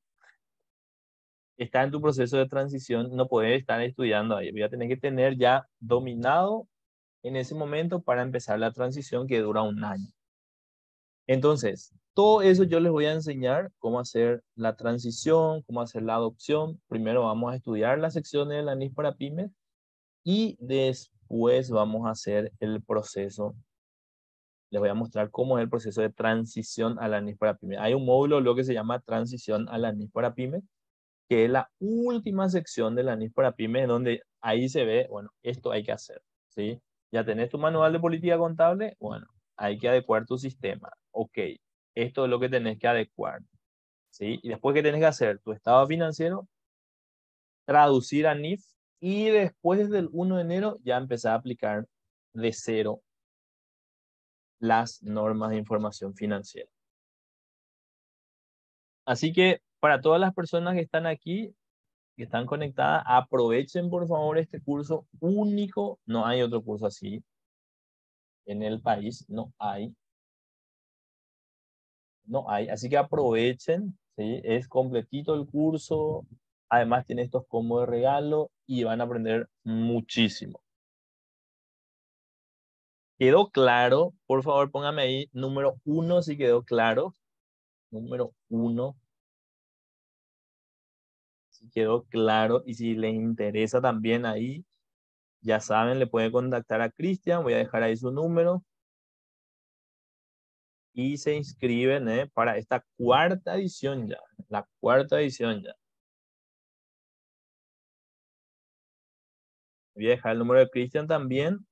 Está en tu proceso de transición, no puedes estar estudiando ahí. Voy a tener que tener ya dominado en ese momento para empezar la transición que dura un año. Entonces, todo eso yo les voy a enseñar cómo hacer la transición, cómo hacer la adopción. Primero vamos a estudiar las secciones de la NIF para pymes y después vamos a hacer el proceso. Les voy a mostrar cómo es el proceso de transición a la NIF para pymes. Hay un módulo, lo que se llama transición a la NIF para pymes, que es la última sección de la NIF para pymes, donde ahí se ve, bueno, esto hay que hacer, ¿sí? Ya tenés tu manual de política contable, bueno, hay que adecuar tu sistema. Ok, esto es lo que tenés que adecuar, ¿sí? Y después, ¿qué tenés que hacer? Tu estado financiero, traducir a NIF, y después del 1 de enero ya empezar a aplicar de cero las normas de información financiera. Así que para todas las personas que están aquí, que están conectadas, aprovechen por favor este curso único. No hay otro curso así en el país, no hay, no hay. Así que aprovechen, ¿sí? Es completito el curso. Además tiene estos combos de regalo y van a aprender muchísimo. ¿Quedó claro? Por favor, póngame ahí número 1 si quedó claro. Número 1. quedó claro. Y si les interesa también ahí, ya saben, le pueden contactar a Cristian. Voy a dejar ahí su número. Y se inscriben para esta cuarta edición ya. La cuarta edición ya. Voy a dejar el número de Cristian también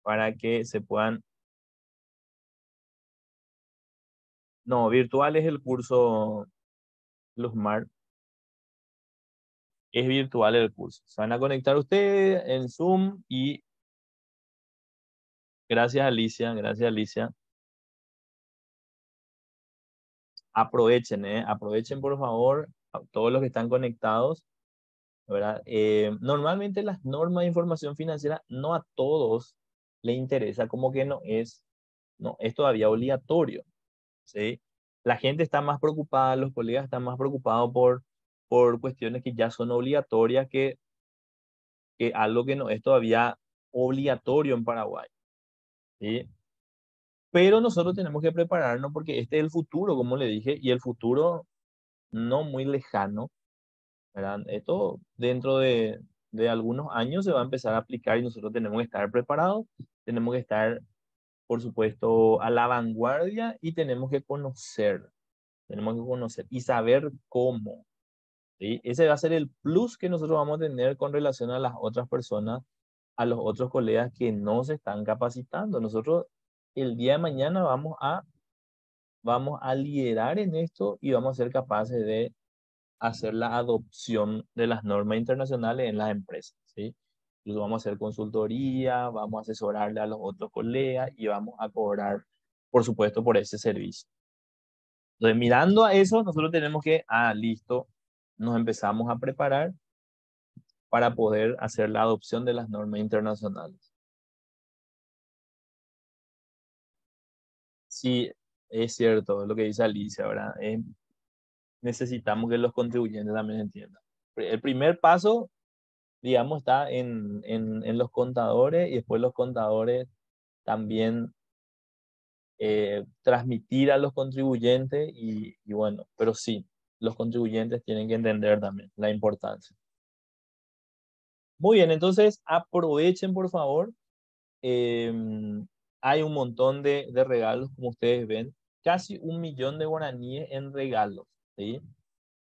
para que se puedan... No, virtual es el curso Luzmar. Es virtual el curso. Se van a conectar ustedes en Zoom y gracias Alicia, gracias Alicia. Aprovechen, aprovechen por favor a todos los que están conectados, ¿verdad? Normalmente las normas de información financiera no a todos le interesa, como que no es todavía obligatorio, ¿sí? La gente está más preocupada, los colegas están más preocupados por cuestiones que ya son obligatorias que algo que no es todavía obligatorio en Paraguay, ¿sí? Pero nosotros tenemos que prepararnos porque este es el futuro, como le dije, y el futuro no muy lejano, ¿verdad? Esto dentro de algunos años se va a empezar a aplicar y nosotros tenemos que estar preparados, tenemos que estar, por supuesto, a la vanguardia y tenemos que conocer y saber cómo, ¿sí? Ese va a ser el plus que nosotros vamos a tener con relación a las otras personas, a los otros colegas que no se están capacitando. Nosotros el día de mañana vamos a liderar en esto y vamos a ser capaces de hacer la adopción de las normas internacionales en las empresas, ¿sí? Incluso vamos a hacer consultoría, vamos a asesorarle a los otros colegas y vamos a cobrar, por supuesto, por ese servicio. Entonces, mirando a eso, nosotros tenemos que, listo, nos empezamos a preparar para poder hacer la adopción de las normas internacionales. Sí, es cierto lo que dice Alicia, ¿verdad? Necesitamos que los contribuyentes también entiendan. El primer paso, digamos, está en los contadores y después los contadores también transmitir a los contribuyentes y bueno, pero sí, los contribuyentes tienen que entender también la importancia. Muy bien, entonces aprovechen por favor. Eh, Hay un montón de regalos, como ustedes ven, casi 1 millón de guaraníes en regalos, ¿sí?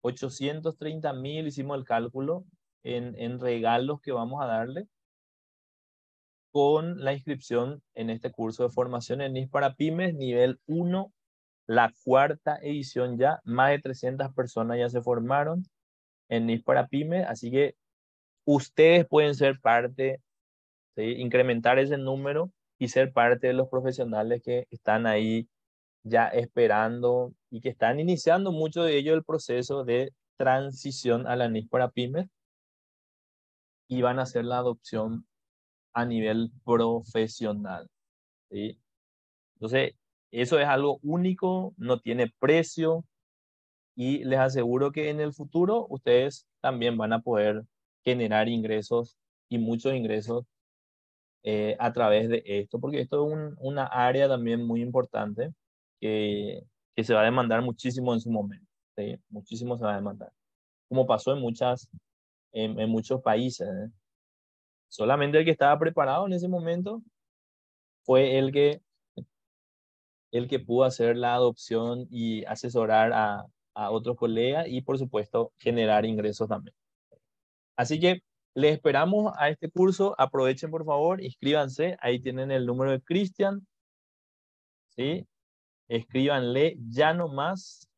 830.000 hicimos el cálculo en regalos que vamos a darle con la inscripción en este curso de formación en NIS para pymes, nivel 1, la cuarta edición ya. Más de 300 personas ya se formaron en NIS para pymes, así que ustedes pueden ser parte, ¿sí? Incrementar ese número y ser parte de los profesionales que están ahí ya esperando y que están iniciando mucho de ello el proceso de transición a la NIS para pymes y van a hacer la adopción a nivel profesional, ¿sí? Entonces, eso es algo único, no tiene precio y les aseguro que en el futuro ustedes también van a poder generar ingresos y muchos ingresos a través de esto, porque esto es una área también muy importante que, que se va a demandar muchísimo en su momento, ¿sí? Muchísimo se va a demandar, como pasó en muchos países, ¿eh? Solamente el que estaba preparado en ese momento fue el que pudo hacer la adopción y asesorar a otros colegas y por supuesto generar ingresos también. Así que les esperamos a este curso. Aprovechen por favor, inscríbanse. Ahí tienen el número de Cristian, ¿sí? Escríbanle ya nomás.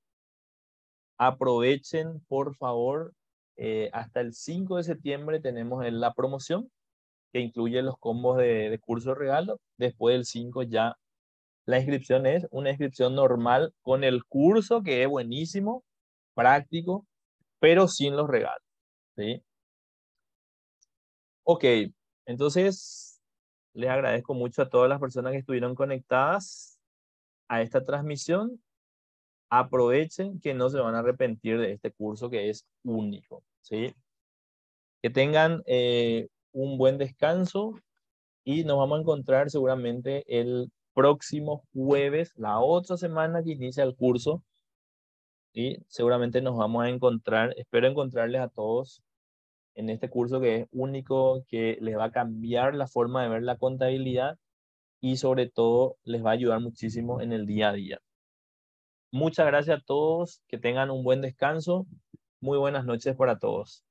Aprovechen por favor. Hasta el 5 de septiembre tenemos la promoción que incluye los combos de curso regalo. Después del 5 ya la inscripción es una inscripción normal con el curso que es buenísimo, práctico, pero sin los regalos, ¿sí? Ok, entonces les agradezco mucho a todas las personas que estuvieron conectadas a esta transmisión. Aprovechen que no se van a arrepentir de este curso que es único, ¿sí? Que tengan un buen descanso y nos vamos a encontrar seguramente el próximo jueves, la otra semana que inicia el curso. y seguramente nos vamos a encontrar, espero encontrarles a todos en este curso que es único, que les va a cambiar la forma de ver la contabilidad y sobre todo les va a ayudar muchísimo en el día a día. Muchas gracias a todos, que tengan un buen descanso. Muy buenas noches para todos.